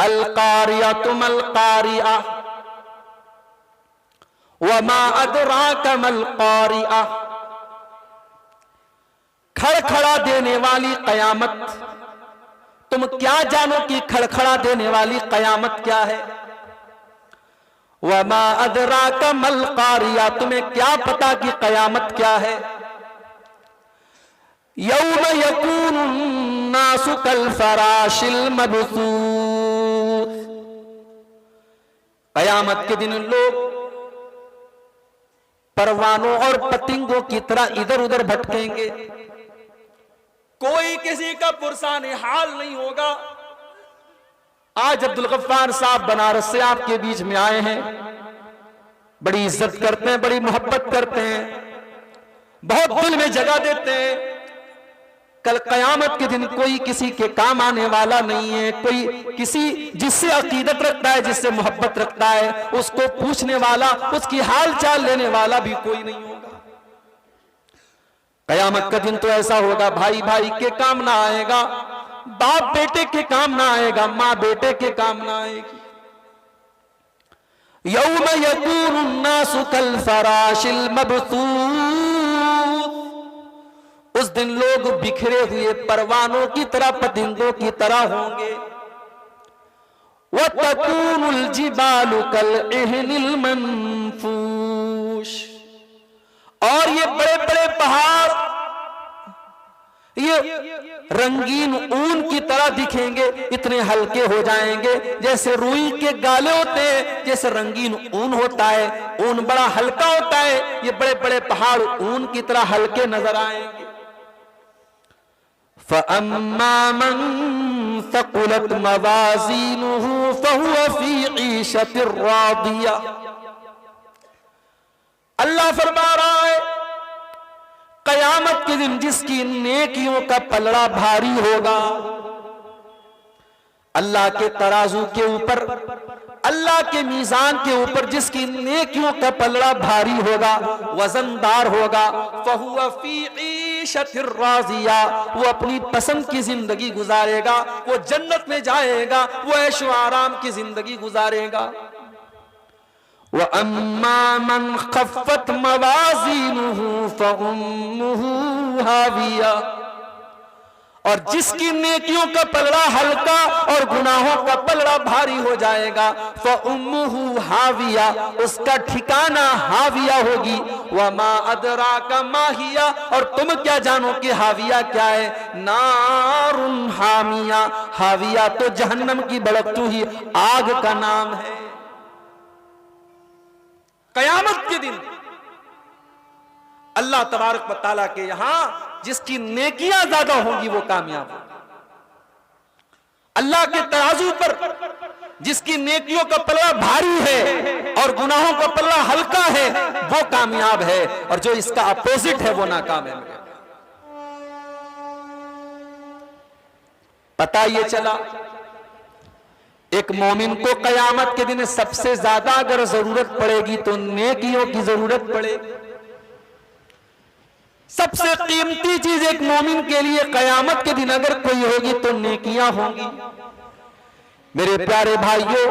अल कारिया तुमल कारिया वमा अदराका मल कारिया। खड़खड़ा देने वाली कयामत, तुम क्या जानो कि खड़खड़ा देने वाली कयामत क्या है। वमा अदराका मल कारिया, तुम्हें क्या पता कि कयामत क्या है। यौम यकूनु नासु कल फराशिल मबसूस, कयामत के दिन लोग परवानों और पतंगों की तरह इधर उधर भटकेंगे, कोई किसी का पुरसान हाल नहीं होगा। आज अब्दुल गफ्फार साहब बनारस से आपके बीच में आए हैं, बड़ी इज्जत करते हैं, बड़ी मोहब्बत करते हैं, बहुत दिल में जगह देते हैं। कल कयामत के दिन कोई किसी के काम आने वाला नहीं है। कोई किसी जिससे अकीदत रखता है, जिससे मोहब्बत रखता है, उसको पूछने वाला, उसकी हाल चाल लेने वाला भी कोई नहीं होगा। कयामत का दिन तो ऐसा होगा, भाई भाई के काम ना आएगा, बाप बेटे के काम ना आएगा, माँ बेटे के काम ना आएगी। यौम यकूनु नासु कल फराशिल मबसूस, उस दिन लोग बिखरे हुए परवानों की तरह, पतंगों की तरह होंगे। वतकूनुल जिबालु कल इहनिल मनफूश, और ये बड़े बड़े पहाड़ ये रंगीन ऊन की तरह दिखेंगे, इतने हल्के हो जाएंगे जैसे रुई के गाले होते हैं, जैसे रंगीन ऊन होता है, ऊन बड़ा हल्का होता है, ये बड़े बड़े पहाड़ ऊन की तरह हल्के नजर आएंगे। फअम्मा मन सकुलत मवाज़ीनुहु फहुव फी ईशतिर रादिया, अल्लाह फरमा रहा है कयामत के दिन जिसकी नेकियों का पलड़ा भारी होगा, अल्लाह के तराजू के ऊपर, अल्लाह के मीजान के ऊपर जिसकी नेकियों का पलड़ा भारी होगा, वजनदार होगा, फहुव फी ईशतिर राज़िया, वो अपनी पसंद की जिंदगी गुजारेगा, वो जन्नत में जाएगा, वो ऐशो आराम की जिंदगी गुजारेगा। व अम्मा मन खफ़्फ़त मवाज़ीनुहु फ़उम्मुहु हाविया, और जिसकी नेकियों का पलड़ा हल्का और गुनाहों का पलड़ा भारी हो जाएगा, फ़उम्मुहु हाविया, उसका ठिकाना हाविया होगी। वमा अदराका मा हिया, और तुम क्या जानो कि हाविया क्या है। नारुन हामिया, हाविया तो जहन्नम की भड़कती हुई आग का नाम है। कयामत के दिन अल्लाह तबारक व तआला के यहां जिसकी नेकियां ज्यादा होंगी वो कामयाब होगा। अल्लाह के तराजू पर जिसकी नेकियों का पलड़ा भारी है और गुनाहों का पलड़ा हल्का है वो कामयाब है, और जो इसका अपोजिट है वो नाकामयाब है। पता ये चला एक मोमिन को कयामत के दिन सबसे ज्यादा अगर जरूरत पड़ेगी तो नेकियों की जरूरत पड़ेगी। सबसे कीमती चीज एक मोमिन के लिए कयामत के दिन अगर कोई होगी तो नेकियां होंगी। मेरे प्यारे भाइयों,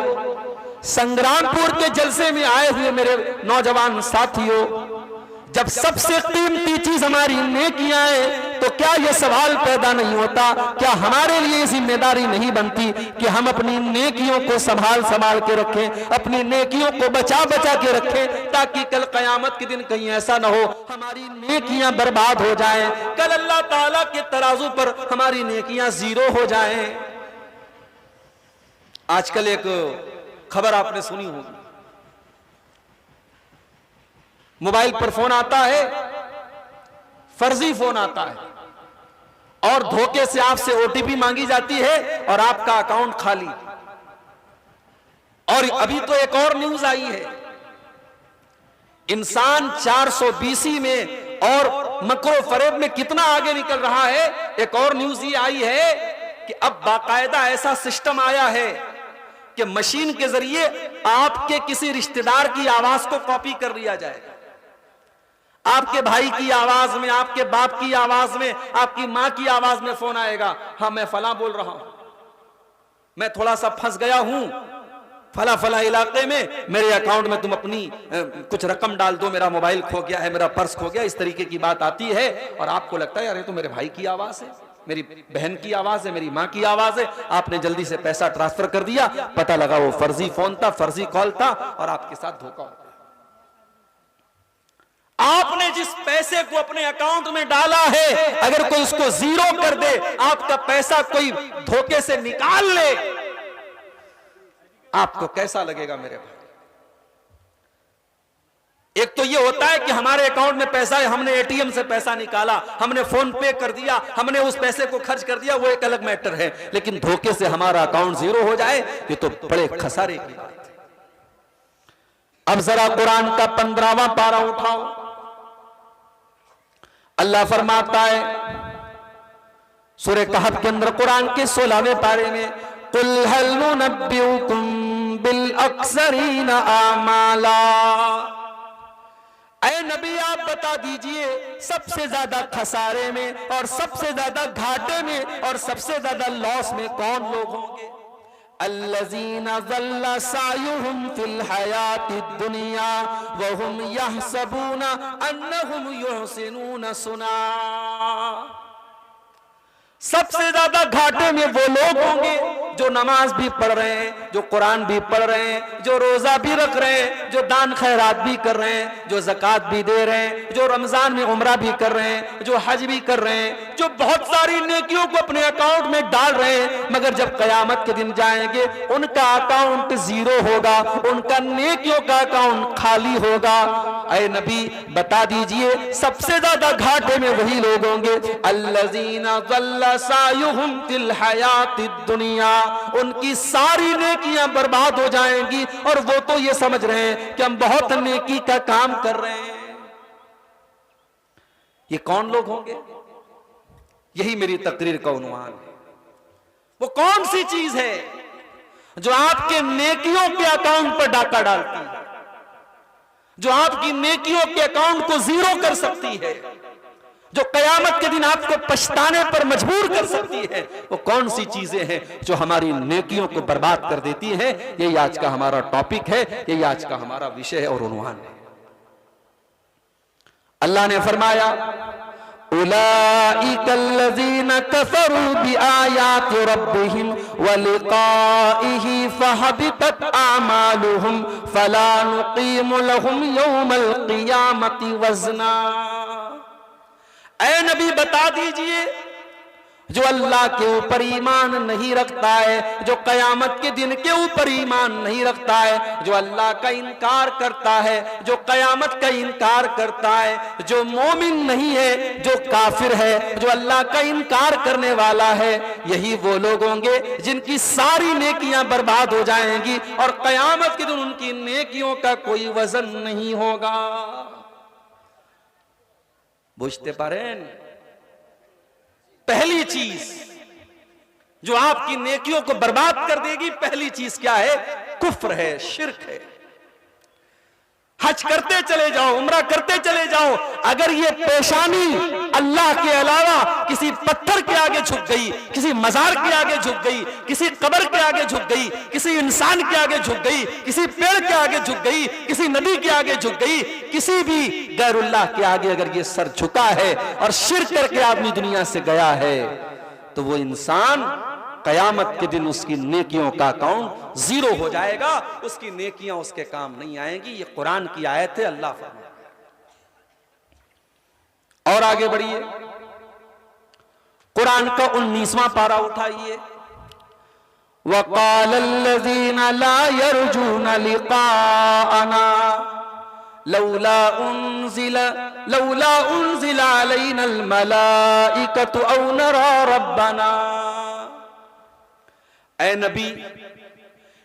संग्रामपुर के जलसे में आए हुए मेरे नौजवान साथियों, जब सबसे कीमती चीज हमारी नेकियां हैं तो क्या यह सवाल पैदा नहीं होता, क्या हमारे लिए जिम्मेदारी नहीं बनती कि हम अपनी नेकियों को संभाल संभाल के रखें, अपनी नेकियों को बचा बचा के रखें, ताकि कल कयामत के दिन कहीं ऐसा ना हो हमारी नेकियां बर्बाद हो जाएं, कल अल्लाह ताला के तराजू पर हमारी नेकियां जीरो हो जाएं। आजकल एक खबर आपने सुनी होगी, मोबाइल पर फोन आता है, फर्जी फोन आता है और धोखे से आपसे ओटीपी मांगी जाती है और आपका अकाउंट खाली। और अभी तो एक और न्यूज आई है, इंसान 420 में और मकरो फरेब में कितना आगे निकल रहा है। एक और न्यूज ये आई है कि अब बाकायदा ऐसा सिस्टम आया है कि मशीन के जरिए आपके किसी रिश्तेदार की आवाज को कॉपी कर लिया जाएगा। आपके भाई की आवाज में, आपके बाप की आवाज में, आपकी मां की आवाज में फोन आएगा, हाँ मैं फला बोल रहा हूं। मैं थोड़ा सा फंस गया हूं फला फला इलाके में, मेरे अकाउंट में तुम अपनी कुछ रकम डाल दो, मेरा मोबाइल खो गया है, मेरा पर्स खो गया, इस तरीके की बात आती है और आपको लगता है यार ये तो मेरे भाई की आवाज है, मेरी बहन की आवाज है, मेरी मां की आवाज है। आपने जल्दी से पैसा ट्रांसफर कर दिया, पता लगा वो फर्जी फोन था, फर्जी कॉल था और आपके साथ धोखा हो गया। आपने जिस पैसे को अपने अकाउंट में डाला है, अगर कोई उसको जीरो कर दे, आपका पैसा कोई धोखे से निकाल ले, आपको कैसा लगेगा मेरे भाई? एक तो ये होता है कि हमारे अकाउंट में पैसा है, हमने एटीएम से पैसा निकाला, हमने फोन पे कर दिया, हमने उस पैसे को खर्च कर दिया, वो एक अलग मैटर है। लेकिन धोखे से हमारा अकाउंट जीरो हो जाए, ये तो बड़े खसारे की बात है। अब जरा कुरान का 15वां पारा उठाओ। अल्लाह फरमाता है सूरह कहफ के अंदर, कुरान के 16वें पारे में, कुल हल नुनब्बिउकुम बिल अक्सरीन आमाला। ऐ नबी आप बता दीजिए सबसे ज्यादा खसारे में और सबसे ज्यादा घाटे में और सबसे ज्यादा लॉस में कौन लोग होंगे? अल्लज़ीना ज़ल्ला सायुहुम फिल हयातिद दुनिया व हुम यहसबूना अन्नहुम युहसिनूना सुना। सबसे ज्यादा घाटे में वो लोग होंगे जो नमाज भी पढ़ रहे हैं, जो कुरान भी पढ़ रहे हैं, जो रोजा भी रख रहे हैं, जो दान खैरात भी कर रहे हैं, जो ज़कात भी दे रहे हैं, जो रमजान में उम्रा भी कर रहे हैं, जो हज भी कर रहे हैं, जो बहुत सारी नेकियों को अपने अकाउंट में डाल रहे हैं, मगर जब कयामत के दिन जाएंगे उनका अकाउंट जीरो होगा, उनका नेकियों का अकाउंट खाली होगा। ऐ नबी बता दीजिए सबसे ज्यादा घाटे में वही लोग होंगे, अल्लज़ीना ज़ल्ला सायुहुम फिल हयातिद दुनिया, उनकी सारी नेकियां बर्बाद हो जाएंगी और वो तो ये समझ रहे हैं कि हम बहुत नेकी का काम कर रहे हैं। ये कौन लोग होंगे? यही मेरी तकरीर का उन्वान है। वो कौन सी चीज है जो आपके नेकियों के अकाउंट पर डाका डालती है, जो आपकी नेकियों के अकाउंट को जीरो कर सकती है, जो कयामत के दिन आपको पछताने पर मजबूर कर सकती है? वो कौन सी चीजें हैं जो हमारी नेकियों को बर्बाद कर देती हैं? यही आज का हमारा टॉपिक है, यही आज का हमारा विषय है और उन्वान है। अल्लाह ने फरमाया, उलाइकल्लज़ीना कफ़रू बिआयाति रब्बिहिम व लिक़ाइहि फहबितत आमालुहुम फला नुक़ीमु लहुम यौमल क़ियामति वज़ना। ऐ नबी बता दीजिए जो अल्लाह के ऊपर ईमान नहीं रखता है, जो कयामत के दिन के ऊपर ईमान नहीं रखता है, जो अल्लाह का इनकार करता है, जो कयामत का इनकार करता है, जो मोमिन नहीं है, जो काफिर है, जो अल्लाह का इनकार करने वाला है, यही वो लोग होंगे जिनकी सारी नेकियां बर्बाद हो जाएंगी और कयामत के दिन उनकी नेकियों का कोई वजन नहीं होगा। बुझते पारें? पहली चीज जो आपकी नेकियों को बर्बाद कर देगी, पहली चीज क्या है? कुफ्र है, शिर्क है। हज करते चले जाओ, उम्रा करते चले जाओ, अगर ये पेशानी अल्लाह के अलावा किसी पत्थर के आगे झुक गई, किसी मजार के आगे झुक गई, किसी कब्र के आगे झुक गई, किसी इंसान के आगे झुक गई, किसी पेड़ के आगे झुक गई, किसी नदी के आगे झुक गई, किसी भी गैरुल्लाह के आगे अगर ये सर झुका है और शिर्क करके आदमी दुनिया से गया है, तो वो इंसान कयामत के दिन उसकी नेकियों का अकाउंट जीरो हो जाएगा, उसकी नेकियां उसके काम नहीं आएंगी। ये कुरान की आयत है, अल्लाह फरमाता है। और आगे बढ़िए, कुरान का 19वां पारा उठाइए। वक़ालल्लज़ीना ला यरजूना लिक़ाअना लौला उन्ज़िला अलैनल मलाइकतु औ नरा रब्बना। ऐ नबी,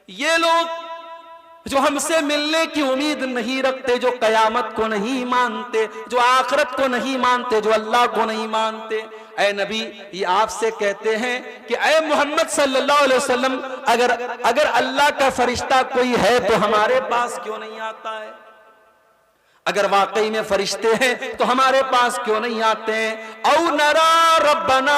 ये लोग जो हमसे मिलने की उम्मीद नहीं रखते, जो कयामत को नहीं मानते, जो आखिरत को नहीं मानते, जो अल्लाह को नहीं मानते, ऐ नबी ये आपसे कहते हैं कि ऐ मोहम्मद सल्लल्लाहु अलैहि वसल्लम, अगर अल्लाह का फरिश्ता कोई है तो हमारे पास क्यों नहीं आता है? अगर वाकई में फरिश्ते हैं तो हमारे पास क्यों नहीं आते हैं। औ नरा रब्बना,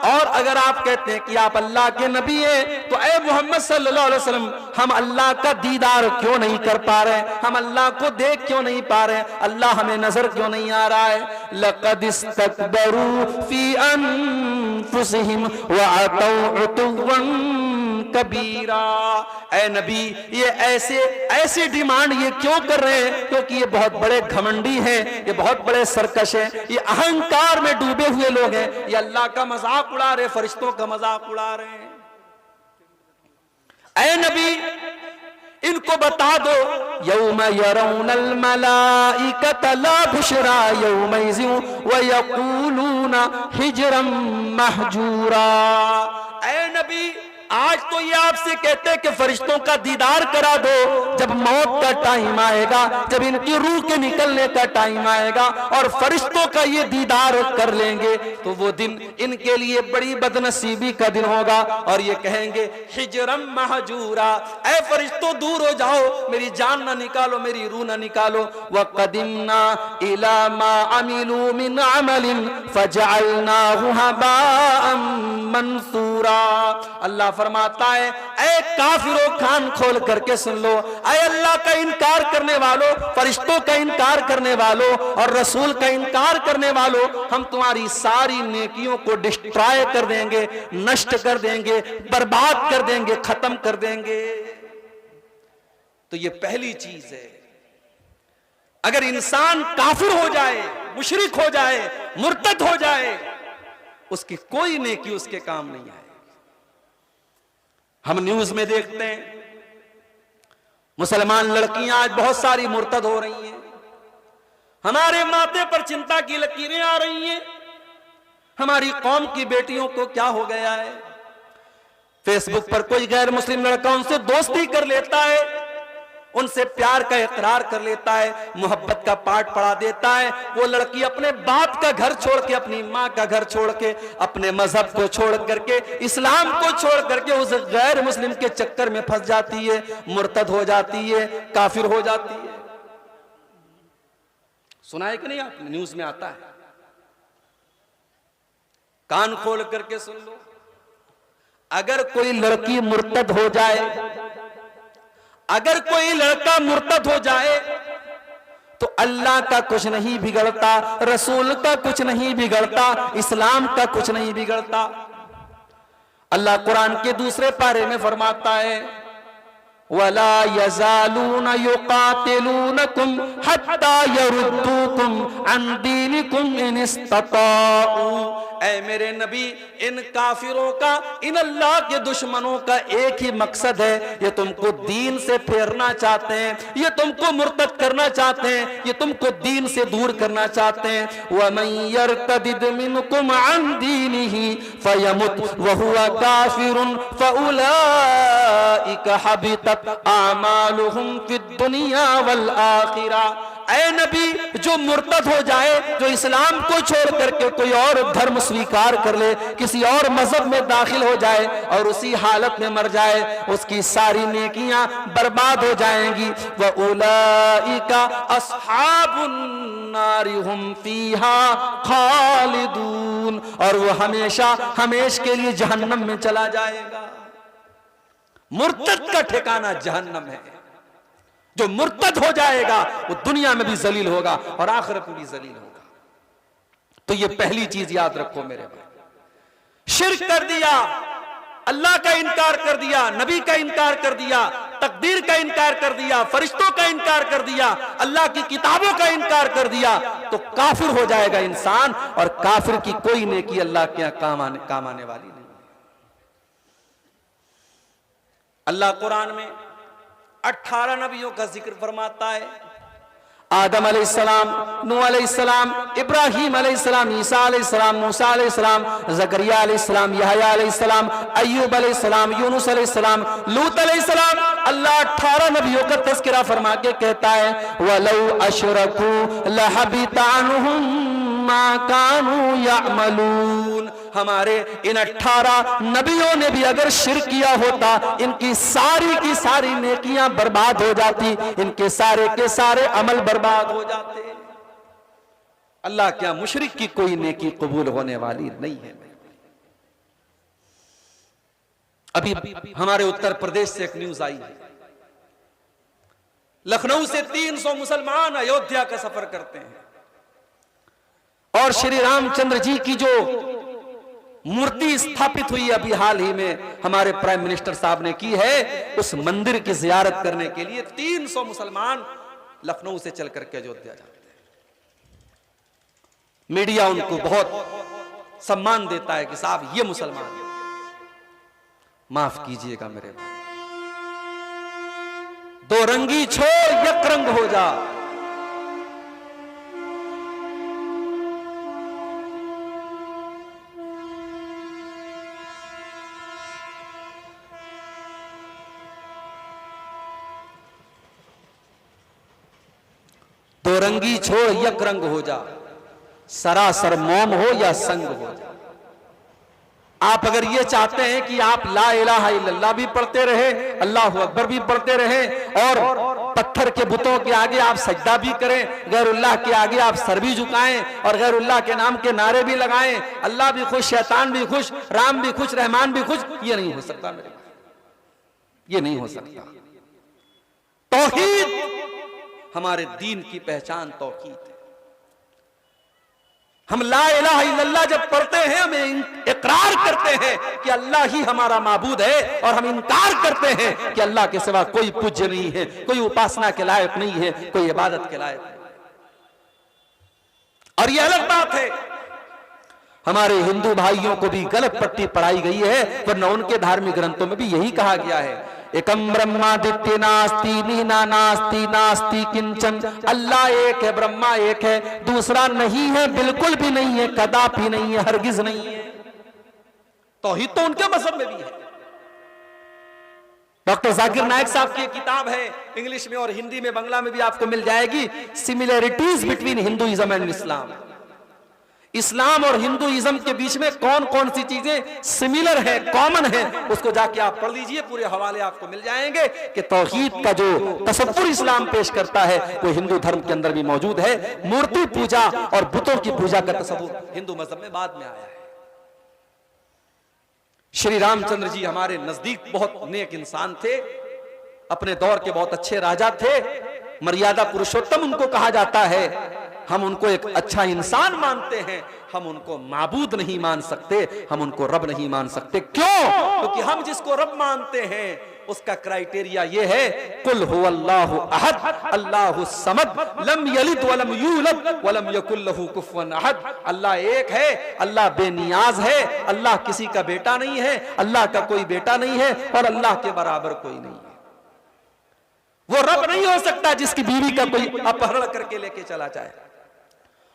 और अगर आप कहते हैं कि आप अल्लाह के नबी हैं तो ए मोहम्मद सल्लल्लाहु अलैहि वसल्लम, हम अल्लाह का दीदार क्यों नहीं कर पा रहे, हम अल्लाह को देख क्यों नहीं पा रहे, अल्लाह हमें नजर क्यों नहीं आ रहा है। लक़द इस्तकबरू फी अनफुसिहिम व अतौ उतुव्वन कबीरा। ए नबी, ये ऐसे डिमांड ये क्यों कर रहे हैं? क्योंकि ये बहुत बड़े घमंडी हैं, ये बहुत बड़े सरकश हैं, ये अहंकार में डूबे हुए लोग हैं, ये अल्लाह का मजाक उड़ा रहे, फरिश्तों का मजाक उड़ा रहे हैं। ए नबी, इनको बता दो, यौम यरौनल मलाइकत ला बुशरा यौमइज़िन व यक़ूलूना हिजरम महजूरा। ए नबी, आज तो ये आपसे कहते हैं कि फरिश्तों का दीदार करा दो। जब मौत का टाइम आएगा, जब इनकी रूह के निकलने का टाइम आएगा और फरिश्तों का ये दीदार कर लेंगे, तो वो दिन इनके लिए बड़ी बदनसीबी का दिन होगा और ये कहेंगे हिजरम महजूरा, ऐ फरिश्तों दूर हो जाओ, मेरी जान ना निकालो, मेरी रूह ना निकालो। व क़दिमना इला मा अमिलू मिन अमलिन फजअलनाहु हबाअम मंसूरा। अल्लाह फरमाता है, ऐ काफिरों, कान खोल करके सुन लो, ऐ अल्लाह का इनकार करने वालों, फरिश्तों का इनकार करने वालों और रसूल का इनकार करने वालों, हम तुम्हारी सारी नेकियों को डिस्ट्रॉय कर देंगे, नष्ट कर देंगे, बर्बाद कर देंगे, खत्म कर देंगे। तो ये पहली चीज है। अगर इंसान काफिर हो जाए, मुशरिक हो जाए, मुर्तद हो जाए, उसकी कोई नेकी उसके काम नहीं आए। हम न्यूज में देखते हैं मुसलमान लड़कियां आज बहुत सारी मुर्तद हो रही हैं, हमारे माथे पर चिंता की लकीरें आ रही हैं, हमारी कौम की बेटियों को क्या हो गया है। फेसबुक पर कोई गैर मुस्लिम लड़का उनसे दोस्ती कर लेता है, उनसे प्यार का इकरार कर लेता है, मोहब्बत का पाठ पढ़ा देता है, वो लड़की अपने बाप का घर छोड़ के, अपनी माँ का घर छोड़ के, अपने मजहब को छोड़ करके, इस्लाम को छोड़ करके उस गैर मुस्लिम के चक्कर में फंस जाती है, मुर्तद हो जाती है, काफिर हो जाती है। सुना है कि नहीं आपने? न्यूज में आता है, कान खोल करके सुन लो। अगर कोई लड़की मुर्तद हो जाए, अगर कोई लड़का मुर्तद हो जाए, तो अल्लाह का कुछ नहीं बिगड़ता, रसूल का कुछ नहीं बिगड़ता, इस्लाम का कुछ नहीं बिगड़ता। अल्लाह कुरान के दूसरे पारे में फरमाता है, वला यज़ालूना युक़ातिलूनकुम हत्ता यरुद्दूकुम अन दीनिकुम इन इस्तताऊ। ऐ मेरे नबी, इन काफिरों का, इन अल्लाह के दुश्मनों का एक ही मकसद है, ये तुमको दीन से फेरना चाहते हैं, ये तुमको मुर्तद करना चाहते हैं, ये तुमको दीन से दूर करना चाहते हैं। वमन यर्तदिद मिनकुम अन दीनिही फयमुत वहुवा काफिरुन फउलाइका हबितत आमालुहुम फिद दुनिया वल आखिरा। ऐ नबी, जो मुर्तद हो जाए, जो इस्लाम को छोड़ करके कोई और धर्म स्वीकार कर ले, किसी और मजहब में दाखिल हो जाए और उसी हालत में मर जाए, उसकी सारी नेकियां बर्बाद हो जाएंगी। व उलाइका अस्हाबुन नारि हुम फीहा खालिदून, और वो हमेशा हमेशा के लिए जहन्नम में चला जाएगा। मुर्तद का ठिकाना जहन्नम है। जो मुर्तद हो जाएगा वो दुनिया में भी जलील होगा और आखिरत में भी जलील होगा। तो ये पहली चीज याद रखो मेरे भाई। शिर्क कर दिया, अल्लाह का इनकार कर दिया, नबी का इनकार कर दिया, तकदीर का इनकार कर दिया, फरिश्तों का इनकार कर दिया, अल्लाह की किताबों का इनकार कर दिया, तो काफिर हो जाएगा इंसान। और काफिर की कोई नेकी अल्लाह के यहां काम आने वाली नहीं। अल्लाह कुरान में 18 नबियों का जिक्र फरमाता है। आदम अलैहिस्सलाम, नूह अलैहिस्सलाम, इब्राहीम अलैहिस्सलाम, ईसा अलैहिस्सलाम, मूसा अलैहिस्सलाम, ज़करिया अलैहिस्सलाम, यहया अलैहिस्सलाम, अय्यूब अलैहिस्सलाम, यूनुस अलैहिस्सलाम, लूत अलैहिस्सलाम। अल्लाह 18 नबियों का तज़किरा फरमा के कहता है, वलौ अशरकू लहबिता अन्हुम मा कानू यअमलून। हमारे इन 18 नबियों ने भी अगर शिर्क किया होता, इनकी सारी की सारी नेकियां बर्बाद हो जाती, इनके सारे के सारे अमल बर्बाद हो जाते। अल्लाह क्या मुशरिक की कोई नेकी कबूल होने वाली नहीं है। अभी हमारे उत्तर प्रदेश से एक न्यूज आई है, लखनऊ से 300 मुसलमान अयोध्या का सफर करते हैं और श्री रामचंद्र जी की जो मूर्ति स्थापित हुई अभी हाल ही में हमारे प्राइम मिनिस्टर साहब ने की है, उस मंदिर की जियारत करने के लिए 300 मुसलमान लखनऊ से चल करके अयोध्या जाते हैं। मीडिया उनको बहुत सम्मान देता है कि साहब ये मुसलमान। माफ कीजिएगा मेरे भाई, दो रंगी छोड़ एक रंग हो जा। दो रंगी छोड़ एक रंग हो जा, सरासर मौम हो या संग हो जा। आप अगर ये चाहते हैं कि आप ला इलाहा इल्लल्लाह भी पढ़ते रहे, अल्लाह अकबर भी पढ़ते रहे और पत्थर के बुतों के आगे आप सजदा भी करें, गैरुल्लाह के आगे आप सर भी झुकाएं और गैरुल्लाह के नाम के नारे भी लगाएं, अल्लाह भी खुश, शैतान भी खुश, राम भी खुश, रहमान भी खुश, ये नहीं हो सकता मेरे भाई, ये नहीं हो सकता। तौहीद, हमारे दीन की पहचान तौहीद है। हम ला इलाहा इल्लल्लाह जब पढ़ते हैं, हमें इकरार करते हैं कि अल्लाह ही हमारा माबूद है और हम इनकार करते हैं कि अल्लाह के सिवा कोई पूज्य नहीं है, कोई उपासना के लायक नहीं है, कोई इबादत के लायक नहीं। और यह अलग बात है, हमारे हिंदू भाइयों को भी गलत पट्टी पढ़ाई गई है, वरना उनके धार्मिक ग्रंथों में भी यही कहा गया है, एकम ब्रह्मादित्य नास्ति नीना नास्ति नास्ति किंचन। अल्लाह एक है, ब्रह्मा एक है, दूसरा नहीं है, बिल्कुल भी नहीं है, कदापि नहीं है, हरगिज नहीं है। तौहीद तो उनके मजहब में भी है। डॉक्टर जाकिर नायक साहब की किताब है, इंग्लिश में और हिंदी में, बांग्ला में भी आपको मिल जाएगी, similarities between Hinduism and Islam. Islam और हिंदुइज्म के बीच में कौन कौन सी चीजें सिमिलर है, कॉमन है, उसको जाके आप पढ़ लीजिए, पूरे हवाले आपको मिल जाएंगे कि तौहीद का जो तसव्वुर इस्लाम पेश करता है वो हिंदू धर्म के अंदर भी मौजूद है। मूर्ति पूजा और बुतों की पूजा का तसव्वुर हिंदू मजहब में बाद में आया है। श्री रामचंद्र जी हमारे नजदीक बहुत नेक इंसान थे, अपने दौर के बहुत अच्छे राजा थे, मर्यादा पुरुषोत्तम उनको कहा जाता है। हम उनको एक अच्छा इंसान मानते हैं, हम उनको माबूद नहीं मान सकते, हम उनको रब नहीं मान सकते। क्यों? क्योंकि हम जिसको रब मानते हैं उसका क्राइटेरिया ये है, कुल हुवल्लाहु अहद अल्लाहु समद लम यलिद वलम यूलद वलम यकुल लहू कुफुवन अहद। अल्लाह एक है, अल्लाह बेनियाज है, अल्लाह किसी का बेटा नहीं है, अल्लाह का कोई बेटा नहीं है और अल्लाह के बराबर कोई नहीं है। वो रब नहीं हो सकता जिसकी बीवी का कोई अपहरण करके लेके चला जाए,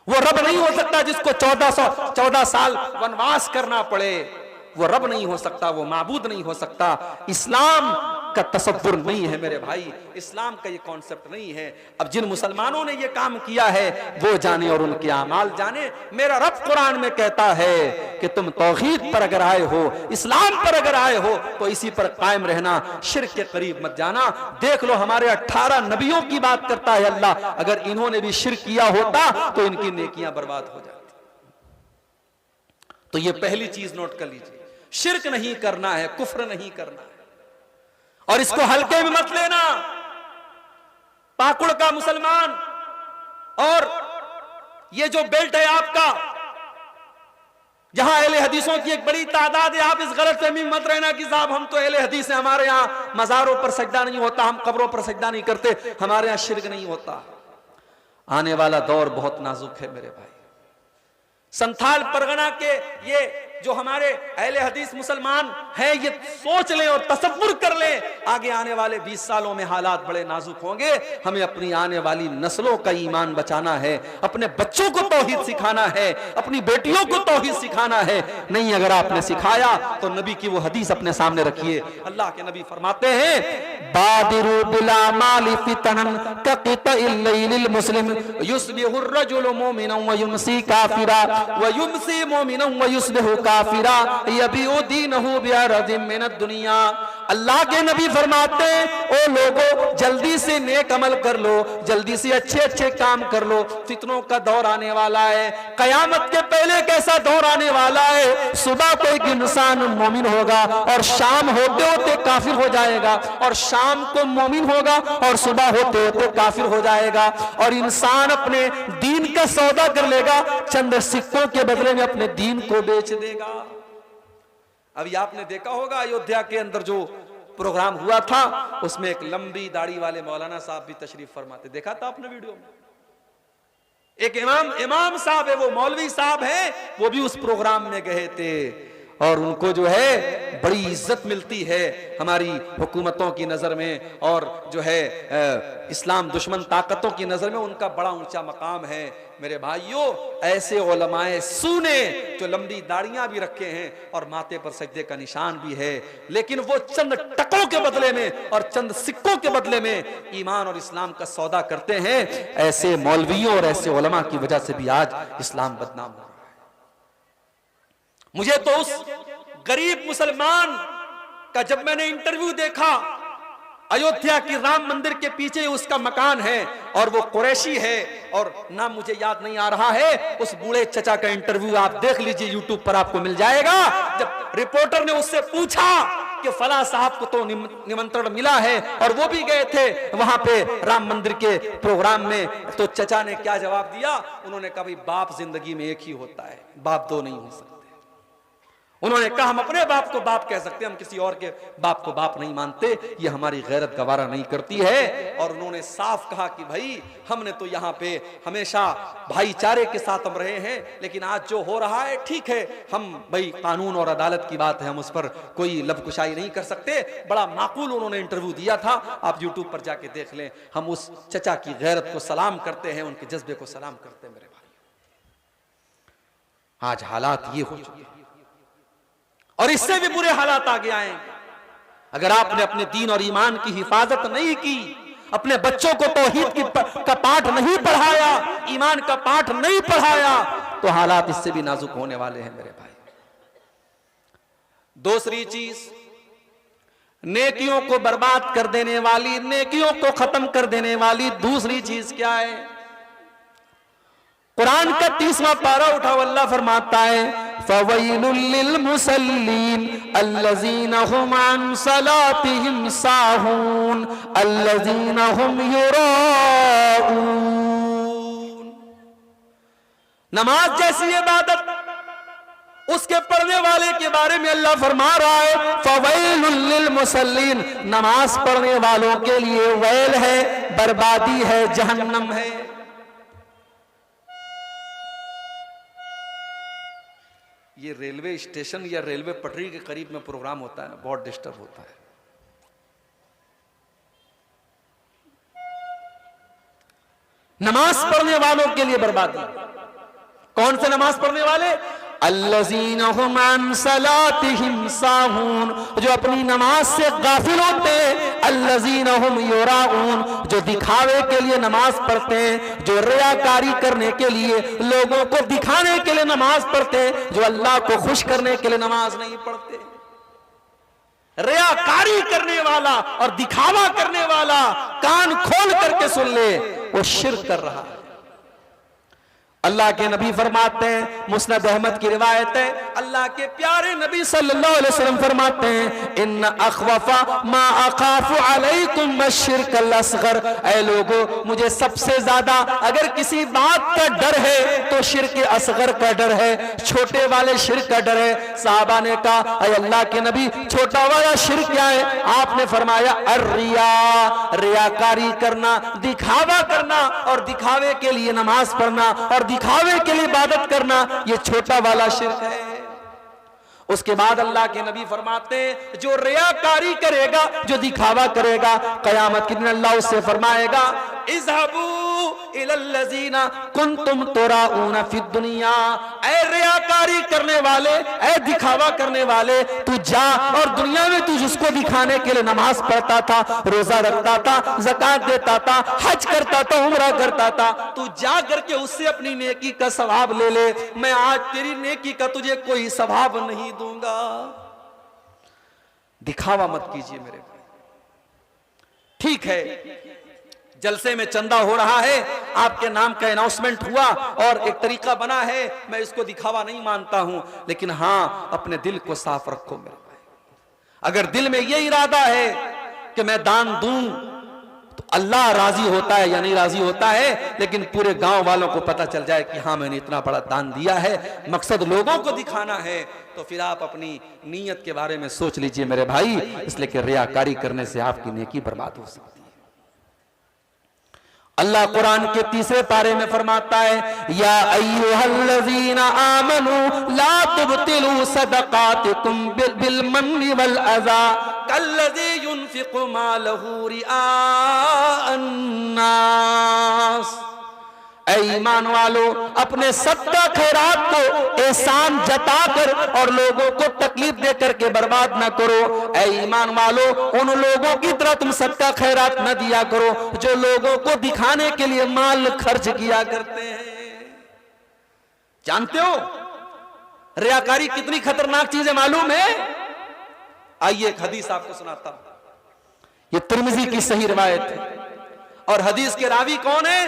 वो रब नहीं हो सकता जिसको 14 साल वनवास करना पड़े, वो रब नहीं हो सकता, वो माबूद नहीं हो सकता। इस्लाम का तसव्वुर नहीं है मेरे भाई, इस्लाम का ये कॉन्सेप्ट नहीं है। अब जिन मुसलमानों ने ये काम किया है वो जाने और उनके आमाल जाने। मेरा रब कुरान में कहता है कि तुम तौहीद पर अगर आए हो, इस्लाम पर अगर आए हो तो इसी पर कायम रहना, शिर्क के करीब मत जाना। देख लो हमारे 18 नबियों की बात करता है अल्लाह, अगर इन्होंने भी शिर्क किया होता तो इनकी नेकियां बर्बाद हो जाती। तो ये पहली चीज नोट कर लीजिए, शिर्क नहीं करना है, कुफ्र नहीं करना है और इसको हल्के में मत लेना। पाकुड़ का मुसलमान और ये जो बेल्ट है आपका, जहां अहले हदीसों की एक बड़ी तादाद है, आप इस गलतफहमी में मत रहना कि साहब हम तो अहले हदीस हैं, हमारे यहां मजारों पर सजदा नहीं होता, हम कब्रों पर सजदा नहीं करते, हमारे यहां शिर्क नहीं होता। आने वाला दौर बहुत नाजुक है मेरे भाई। संथाल परगना के ये जो हमारे अहले हदीस मुसलमान हैं, ये सोच लें और तसव्वुर कर लें, आगे आने वाले 20 सालों में हालात बड़े नाजुक होंगे। हमें अपनी आने वाली नस्लों का ईमान बचाना है, अपने बच्चों को तौहीद सिखाना है, अपनी बेटियों को तौहीद सिखाना है। नहीं अगर आपने सिखाया तो नबी की वो हदीस अपने सामने रखिए। अल्लाह के नबी फरमाते हैं, बादिरू बिला माली फितनन कक़ितइल लैलिल मुस्लिम युस्बिहु अर्रजुलु मुमिनन व युमसी काफिरा व युमसी मुमिनन व युस्बिहु काफिरा यबीउ दीनहु बिअरदिन मिनद दुनिया। अल्लाह के नबी फरमाते हैं, ओ लोगो जल्दी से नेक अमल कर लो, जल्दी से अच्छे अच्छे काम कर लो, फितनों का दौर आने वाला है। कयामत के पहले कैसा दौर आने वाला है, सुबह को एक इंसान मोमिन होगा और शाम होते होते काफिर हो जाएगा, और शाम को मोमिन होगा और सुबह होते होते काफिर हो जाएगा। और इंसान अपने दीन का सौदा कर लेगा, चंद सिक्कों के बदले में अपने दीन को बेच देगा। अभी आपने देखा होगा अयोध्या के अंदर जो प्रोग्राम हुआ था, उसमें एक लंबी दाढ़ी वाले मौलाना साहब भी तशरीफ फरमाते, देखा था आपने वीडियो में। एक इमाम साहब है, वो मौलवी साहब है, वो भी उस प्रोग्राम में गए थे और उनको जो है बड़ी इज्जत मिलती है हमारी हुकूमतों की नजर में, और जो है इस्लाम दुश्मन ताकतों की नजर में उनका बड़ा ऊंचा मकाम है। मेरे भाइयों, ऐसे उलमाए सूने जो लंबी दाढ़ियां भी रखे हैं और माथे पर सजदे का निशान भी है, लेकिन वो चंद टकों के बदले में और चंद सिक्कों के बदले में ईमान और इस्लाम का सौदा करते हैं। ऐसे मौलवियों और ऐसे उलमा की वजह से भी आज इस्लाम बदनाम हो रहा है। मुझे तो उस गरीब मुसलमान का जब मैंने इंटरव्यू देखा, अयोध्या की राम मंदिर के पीछे उसका मकान है और वो कुरैशी है और नाम मुझे याद नहीं आ रहा है, उस बूढ़े चचा का इंटरव्यू आप देख लीजिए, यूट्यूब पर आपको मिल जाएगा। जब रिपोर्टर ने उससे पूछा कि फला साहब को तो निमंत्रण मिला है और वो भी गए थे वहां पे राम मंदिर के प्रोग्राम में, तो चचा ने क्या जवाब दिया? उन्होंने कहा, भाई बाप जिंदगी में एक ही होता है, बाप दो नहीं हो सकते। उन्होंने कहा, हम अपने बाप को बाप कह सकते हैं, हम किसी और के बाप को बाप नहीं मानते, ये हमारी गैरत गवारा नहीं करती है। और उन्होंने साफ कहा कि भाई हमने तो यहाँ पे हमेशा भाईचारे के साथ हम रहे हैं, लेकिन आज जो हो रहा है ठीक है, हम भाई कानून और अदालत की बात है, हम उस पर कोई लबकुशाई नहीं कर सकते। बड़ा माकूल उन्होंने इंटरव्यू दिया था, आप यूट्यूब पर जाके देख लें। हम उस चचा की गैरत को सलाम करते हैं, उनके जज्बे को सलाम करते हैं। मेरे भाई, आज हालात ये हो चुके हैं और इससे भी बुरे हालात आगे आएंगे अगर आपने अपने दीन और ईमान की हिफाजत नहीं की, अपने बच्चों को तौहीद का पाठ नहीं पढ़ाया, ईमान का पाठ नहीं पढ़ाया, तो हालात इससे भी नाजुक होने वाले हैं मेरे भाई। दूसरी चीज, नेकियों को बर्बाद कर देने वाली, नेकियों को खत्म कर देने वाली दूसरी चीज क्या है? कुरान का 30वां पारा उठाओ, अल्लाह फरमाता है, फवैलुल लिल मुसल्लीन अल्लज़ीना हुम अन सलातिहिम साहून अल्लज़ीना हुम युराऊन। नमाज जैसी इबादत उसके पढ़ने वाले के बारे में अल्लाह फरमा रहा है, फवैलुल लिल मुसल्लीन, नमाज पढ़ने वालों के लिए वैल है, बर्बादी है, जहन्नम है। ये रेलवे स्टेशन या रेलवे पटरी के करीब में प्रोग्राम होता है ना, बहुत डिस्टर्ब होता है। नमाज पढ़ने वालों के लिए बर्बादी। कौन से नमाज पढ़ने वाले? अल्लज़ीना हुम अन सलातिहिम साहून, जो अपनी नमाज से गाफिल होते हैं। अल्लज़ीना हुम युराऊन, जो दिखावे के लिए नमाज पढ़ते हैं, जो रियाकारी करने के लिए, लोगों को दिखाने के लिए नमाज पढ़ते हैं, जो अल्लाह को खुश करने के लिए नमाज नहीं पढ़ते। रियाकारी करने वाला और दिखावा करने वाला कान खोल करके सुन ले, वो शिर्क कर रहा है। अल्लाह के नबी फरमाते हैं, मुस्नद अहमद की रिवायत है, अल्लाह के प्यारे नबी सल्लल्लाहु अलैहि वसल्लम फरमाते हैं, इन्न अखवफा मा अखाफु अलैकुम अश्शिरकल असगर। ऐ लोगो, मुझे सबसे ज्यादा अगर किसी बात का डर है तो शिर्क असगर का डर है, छोटे वाले शिर्क का डर है। साहबा ने कहा, ऐ अल्लाह के नबी, छोटा वाला शिर्क क्या है? आपने फरमाया, अर्रिया, रियाकारी करना, दिखावा करना और दिखावे के लिए नमाज पढ़ना और दिखावे के लिए इबादत करना, ये छोटा वाला शिर्क है। उसके बाद अल्लाह के नबी फरमाते हैं जो रियाकारी करेगा, जो दिखावा करेगा, कयामत के दिन अल्लाह उससे फरमाएगा इज़हबू इलल्लज़ीना कुंतुम तुराऊना फिद दुनिया, ऐ रियाकारी करने वाले, ऐ दिखावा करने वाले, तू जा और दुनिया में तू जिसको दिखाने के लिए नमाज पढ़ता था, रोजा रखता था, ज़कात देता था, हज करता था, उम्रा करता था, तू जा करके उससे अपनी नेकी का सवाब ले ले। मैं आज तेरी नेकी का तुझे कोई सवाब नहीं दूंगा। दिखावा मत कीजिए मेरे भाई। ठीक है, जलसे में चंदा हो रहा है, आपके नाम का अनाउंसमेंट हुआ और एक तरीका बना है, मैं इसको दिखावा नहीं मानता हूं, लेकिन हां अपने दिल को साफ रखो मेरे भाई। अगर दिल में यह इरादा है कि मैं दान दूं तो अल्लाह राजी होता है या नहीं राजी होता है, लेकिन पूरे गांव वालों को पता चल जाए कि हां मैंने इतना बड़ा दान दिया है, मकसद लोगों को दिखाना है, तो फिर आप अपनी नीयत के बारे में सोच लीजिए मेरे भाई, इसलिए कि रियाकारी करने से आपकी नेकी बर्बाद हो सकती है। अल्लाह कुरान के तीसरे पारे में फरमाता है या अय्युहल्लज़ीना आमनू ला तुबतिलू सदकातिकुम बिल मन्नि वल अज़ा कल्लज़ी युनफ़िक़ु मालहू रिआअन नास। ऐ ईमान वालो, अपने सदका खैरात को एहसान जताकर और लोगों को तकलीफ देकर के बर्बाद न करो। ऐ ईमान वालो, उन लोगों की तरह तुम सदका खैरात न दिया करो जो लोगों को दिखाने के लिए माल खर्च किया करते हैं। जानते हो रियाकारी कितनी खतरनाक चीज है मालूम है? आइए एक हदीस आपको सुनाता हूं। ये तिर्मिज़ी की सही रिवायत है और हदीस के रावी कौन है?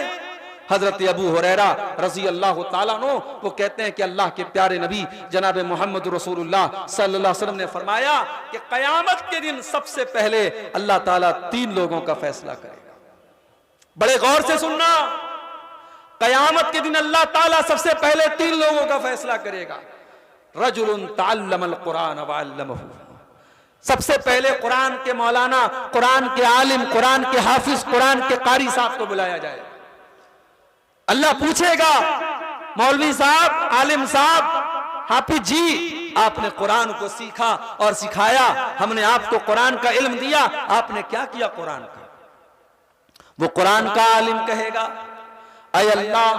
हजरत अबू हुरैरा रज़ी अल्लाह ताला अन्हु। वो कहते हैं कि अल्लाह के प्यारे नबी जनाब मोहम्मद रसूलुल्लाह सल्लल्लाहु अलैहि वसल्लम ने फरमाया कि कयामत के दिन सबसे पहले अल्लाह ताला 3 लोगों का फैसला करेगा। बड़े गौर से सुनना, कयामत के दिन अल्लाह ताला सबसे पहले 3 लोगों का फैसला करेगा। रजुलुन तअल्लमल कुरान व अल्लमहु, सबसे पहले कुरान के मौलाना, कुरान के आलिम, कुरान के हाफिज, कुरान के कारी साहब को बुलाया जाए। अल्लाह पूछेगा मौलवी साहब, आलिम साहब, हाफिज जी, आपने कुरान को सीखा और सिखाया, हमने आपको कुरान का इल्म दिया, आपने क्या किया कुरान का? वो कुरान का आलिम कहेगा ऐ अल्लाह,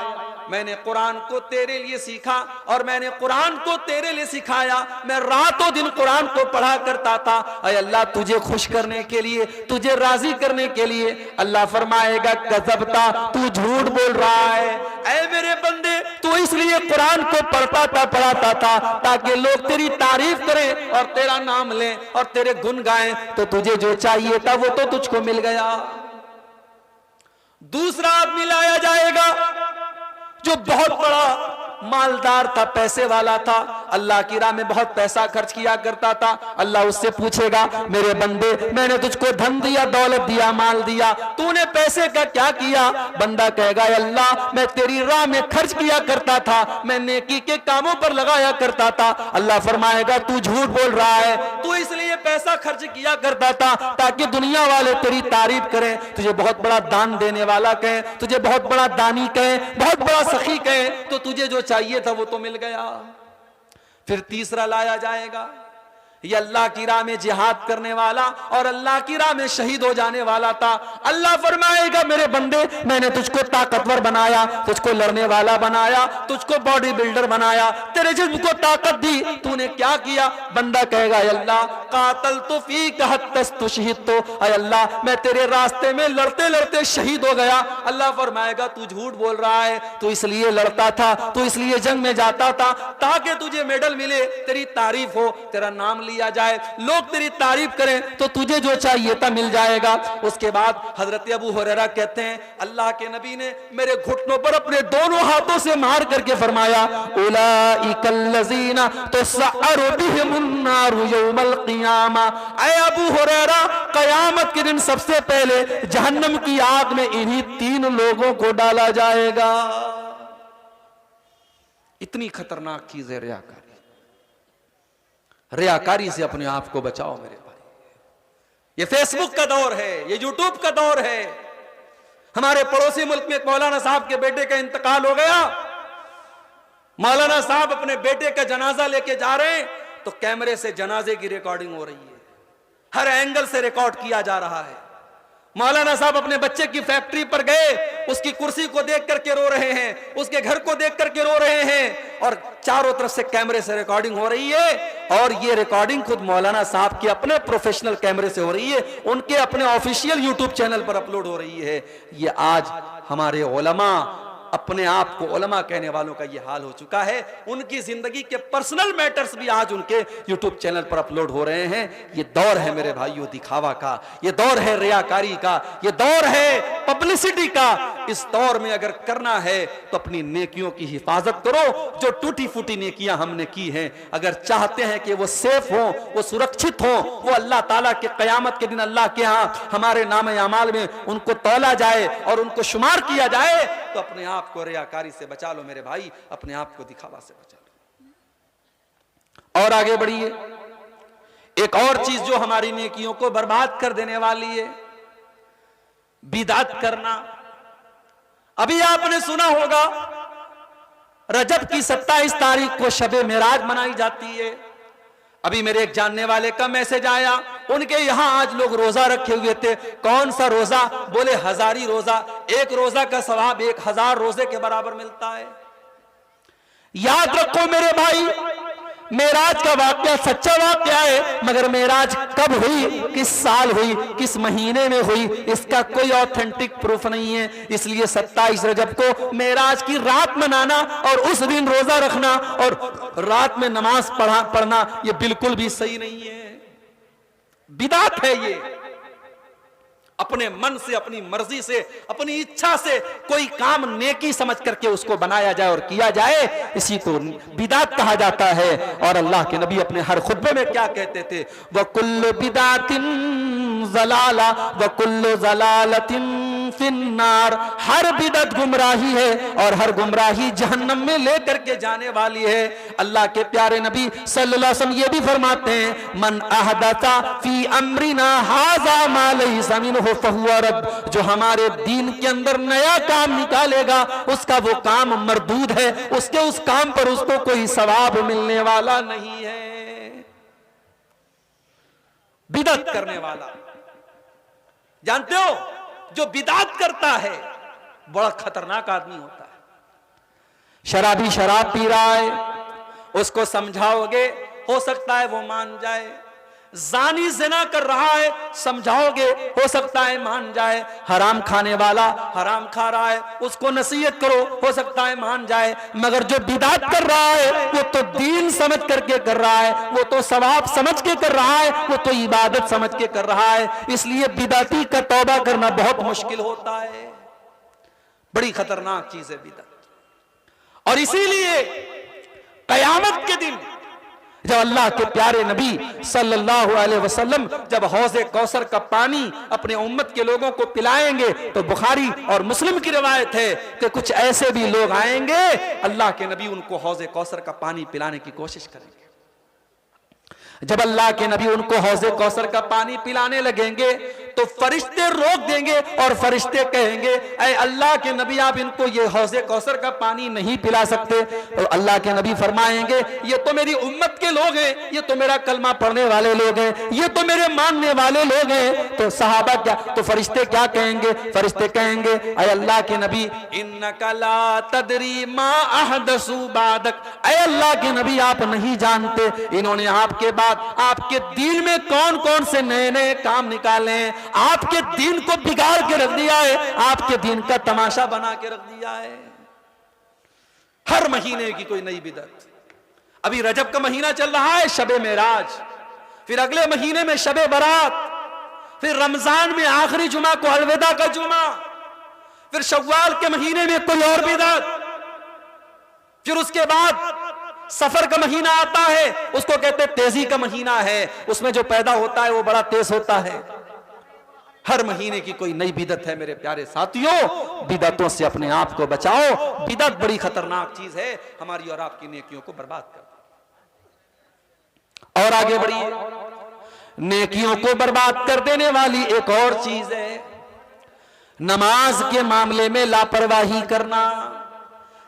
मैंने कुरान को तेरे लिए सीखा और मैंने कुरान को तेरे लिए सिखाया, मैं रातों दिन कुरान को पढ़ा करता था, ऐ अल्लाह तुझे खुश करने के लिए, तुझे राजी करने के लिए। अल्लाह फरमाएगा कज़बता, तू झूठ बोल रहा है। ऐ मेरे बंदे, तू इसलिए कुरान को पढ़ाता था ताकि लोग तेरी तारीफ करें और तेरा नाम लें और तेरे गुण गाएं, तो तुझे जो चाहिए था वो तो तुझको मिल गया। दूसरा आदमी लाया जाएगा जो बहुत बड़ा मालदार था, पैसे वाला था, अल्लाह की राह में बहुत पैसा खर्च किया करता था। अल्लाह उससे पूछेगा मेरे बंदे, मैंने तुझको धन दिया, दौलत दिया, माल दिया, तूने पैसे का क्या किया? बंदा कहेगा अल्लाह मैं तेरी राह में खर्च किया करता था, मैं नेकी के कामों पर लगाया करता था। अल्लाह फरमाएगा तू झूठ बोल रहा है, तू इसलिए पैसा खर्च किया करता था ताकि दुनिया वाले तेरी तारीफ करें, तुझे बहुत बड़ा दान देने वाला कहें, तुझे बहुत बड़ा दानी कहें, बहुत बड़ा सखी कहें, तो तुझे जो चाहिए था वो तो मिल गया। फिर तीसरा लाया जाएगा, ये अल्लाह की राह में जिहाद करने वाला और अल्लाह की राह में शहीद हो जाने वाला था। अल्लाह फरमाएगा मेरे बंदे, मैंने तुझको ताकतवर बनाया, तुझको लड़ने वाला बनाया, तुझको बॉडी बिल्डर बनाया, तेरे जिस्म को ताकत दी, तूने क्या किया? बंदा कहेगा अल्लाह कातल तो फीक हत्तस्तु शहीद, तो अल्लाह मैं तेरे रास्ते में लड़ते लड़ते शहीद हो गया। अल्लाह फरमाएगा तू झूठ बोल रहा है, तू इसलिए लड़ता था, तू इसलिए जंग में जाता था ताकि तुझे मेडल मिले, तेरी तारीफ हो, तेरा नाम लिया जाए, लोग तेरी तारीफ करें, तो तुझे जो चाहिए था मिल जाएगा। उसके बाद हजरत अबू हुरैरा कहते हैं अल्लाह के नबी ने मेरे घुटनों पर अपने दोनों हाथों से मार करके फरमाया उलाइकल्लज़ीना तुसअरु बिहिमुन्नारु यौमल क़ियामा, ऐ अबू हुरैरा क़यामत के दिन सबसे पहले जहन्नम की आग में इन्हीं 3 लोगों को डाला जाएगा। इतनी खतरनाक चीज है रियाकारी। रियाकारी से अपने आप को बचाओ मेरे भाई। ये फेसबुक का दौर है, ये यूट्यूब का दौर है। हमारे पड़ोसी मुल्क में मौलाना साहब के बेटे का इंतकाल हो गया। मौलाना साहब अपने बेटे का जनाजा लेके जा रहे हैं तो कैमरे से जनाजे की रिकॉर्डिंग हो रही है, हर एंगल से रिकॉर्ड किया जा रहा है। मौलाना साहब अपने बच्चे की फैक्ट्री पर गए, उसकी कुर्सी को देख करके रो रहे हैं, उसके घर को देख करके रो रहे हैं, और चारों तरफ से कैमरे से रिकॉर्डिंग हो रही है। और ये रिकॉर्डिंग खुद मौलाना साहब के अपने प्रोफेशनल कैमरे से हो रही है, उनके अपने ऑफिशियल यूट्यूब चैनल पर अपलोड हो रही है। ये आज हमारे उलमा, अपने आप को उलमा कहने वालों का ये हाल हो चुका है। उनकी जिंदगी के पर्सनल मैटर्स भी आज उनके यूट्यूब चैनल पर अपलोड हो रहे हैं। ये दौर है मेरे भाइयों दिखावा का, ये दौर है रियाकारी का, ये दौर है पब्लिसिटी का। इस दौर में अगर करना है तो अपनी नेकियों की हिफाजत करो। जो टूटी फूटी नेकियां हमने की हैं, अगर चाहते हैं कि वो सेफ हो, वो सुरक्षित हो, वो अल्लाह ताला के कयामत के दिन अल्लाह के यहाँ हमारे नाम अमाल में उनको तौला जाए और उनको शुमार किया जाए, तो अपने आप को रियाकारी से बचा लो मेरे भाई, अपने आप को दिखावा से बचा लो। और आगे बढ़िए, एक और चीज जो हमारी नेकियों को बर्बाद कर देने वाली है, बिदात करना। अभी आपने सुना होगा रजब की 27 तारीख को शबे मेराज मनाई जाती है। अभी मेरे एक जानने वाले का मैसेज आया, उनके यहां आज लोग रोजा रखे हुए थे। कौन सा रोजा? बोले हजारी रोजा। एक रोजा का सवाब 1000 रोजे के बराबर मिलता है। याद रखो मेरे भाई, मेराज का वाकया सच्चा वाकया है, मगर मेराज कब हुई, किस साल हुई, किस महीने में हुई, इसका कोई ऑथेंटिक प्रूफ नहीं है। इसलिए 27 रजब को मेराज की रात मनाना और उस दिन रोजा रखना और रात में नमाज पढ़ना यह बिल्कुल भी सही नहीं है, बिदात है ये। अपने मन से, अपनी मर्जी से, अपनी इच्छा से कोई काम नेकी समझ करके उसको बनाया जाए और किया जाए, इसी को बिदात कहा जाता है। और अल्लाह के नबी अपने हर खुतबे में क्या कहते थे? वकुल्लु बिदातिन ज़लाला वकुल्लु ज़लालतिन फिन्नार। हर बिदत गुमराही है और हर गुमराही जहन्नम में लेकर के जाने वाली है। अल्लाह के प्यारे नबी सल्लल्लाहु अलैहि वसल्लम ये भी फरमाते हैं, मन अहदता फी अमरिना हाज़ा मा लैसा मिन्हु फहुवा रद्द। जो हमारे दीन के अंदर नया काम निकालेगा उसका वो काम मरदूद है, उसके उस काम पर उसको कोई सवाब मिलने वाला नहीं है। बिदत करने वाला, जानते हो जो बिदात करता है बड़ा खतरनाक आदमी होता है। शराबी शराब पी रहा है, उसको समझाओगे हो सकता है वो मान जाए। जानी ज़िना कर रहा है, समझाओगे हो सकता है मान जाए। हराम खाने वाला हराम खा रहा है, उसको नसीहत करो हो सकता है मान जाए। मगर जो बिदात कर रहा है वो तो दीन समझ करके कर रहा है, वो तो सवाब समझ के कर रहा है, वो तो इबादत समझ के कर रहा है। इसलिए बिदाती का तौबा करना बहुत मुश्किल होता है, बड़ी खतरनाक चीज है बिदात। और इसीलिए कयामत के दिन जब अल्लाह के प्यारे नबी सल्लल्लाहु अलैहि वसल्लम जब हौज़े कौसर का पानी अपने उम्मत के लोगों को पिलाएंगे, तो बुखारी और मुस्लिम की रिवायत है कि कुछ ऐसे भी लोग आएंगे, अल्लाह के नबी उनको हौज़े कौसर का पानी पिलाने की कोशिश करेंगे। जब अल्लाह के नबी उनको हौज़े कौसर का पानी पिलाने लगेंगे तो फरिश्ते रोक देंगे और फरिश्ते कहेंगे, ऐ अल्लाह के नबी आप इनको ये हौज़े कौसर का पानी नहीं पिला सकते। तो अल्लाह के नबी फरमाएंगे, ये तो मेरी उम्मत के लोग हैं, ये तो मेरा कलमा पढ़ने वाले लोग हैं, ये तो मेरे मानने वाले लोग हैं। तो सहाबा क्या, तो फरिश्ते क्या कहेंगे? फरिश्ते कहेंगे, ऐ अल्लाह के नबी इन्नका ला तदरी मा अहदसु बादक। ऐ अल्लाह के नबी आप नहीं जानते इन्होंने आपके बाद आपके दीन में कौन कौन से नए नए काम निकाले हैं, आपके दीन को बिगाड़ के रख दिया है, आपके दीन का तमाशा बना के रख दिया है। हर महीने की कोई नई बिदअत। अभी रजब का महीना चल रहा है, शबे मेराज, फिर अगले महीने में शबे बरात, फिर रमजान में आखिरी जुमा को अलविदा का जुमा, फिर शव्वाल के महीने में कोई और बिदअत, फिर उसके बाद सफर का महीना आता है, उसको कहते हैं तेजी का महीना है, उसमें जो पैदा होता है वो बड़ा तेज होता है। हर महीने की कोई नई बिदअत है मेरे प्यारे साथियों। बिदअतों से अपने आप को बचाओ, बिदअत बड़ी खतरनाक चीज है, हमारी और आपकी नेकियों को बर्बाद कर देती। और आगे बढ़िए, नेकियों को बर्बाद कर देने वाली एक और चीज है नमाज के मामले में लापरवाही करना।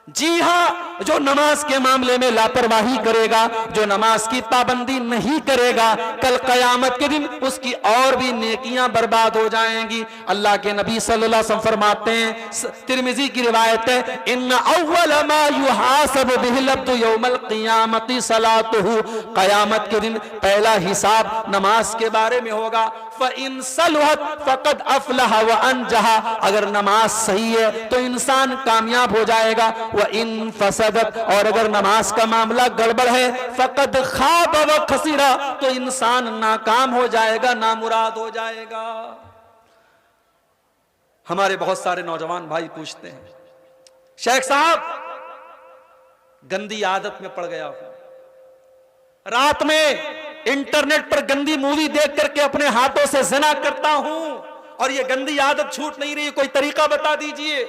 जी हाँ, जो नमाज के मामले में लापरवाही करेगा, जो नमाज की पाबंदी नहीं करेगा, कल कयामत के दिन उसकी और भी नेकियां बर्बाद हो जाएंगी। अल्लाह के नबी सल्लल्लाहु अलैहि वसल्लम फरमाते हैं, तिर्मिजी की रिवायत है, इन्ना अव्वल मा युहासब बिहिल अब्दु यौमल क़ियामति सलातुहु, कयामत के दिन पहला हिसाब नमाज के बारे में होगा। फ़इन सलहत फ़क़द अफ़लह व अनजहा, अगर नमाज सही है तो इंसान कामयाब हो जाएगा। व इन फसदत, और अगर नमाज का मामला गड़बड़ है, फ़क़द खाब व खसिरा, तो इंसान नाकाम हो जाएगा, नामुराद हो जाएगा। हमारे बहुत सारे नौजवान भाई पूछते हैं, शेख साहब गंदी आदत में पड़ गया हूं, रात में इंटरनेट पर गंदी मूवी देख करके अपने हाथों से ज़िना करता हूं और ये गंदी आदत छूट नहीं रही, कोई तरीका बता दीजिए।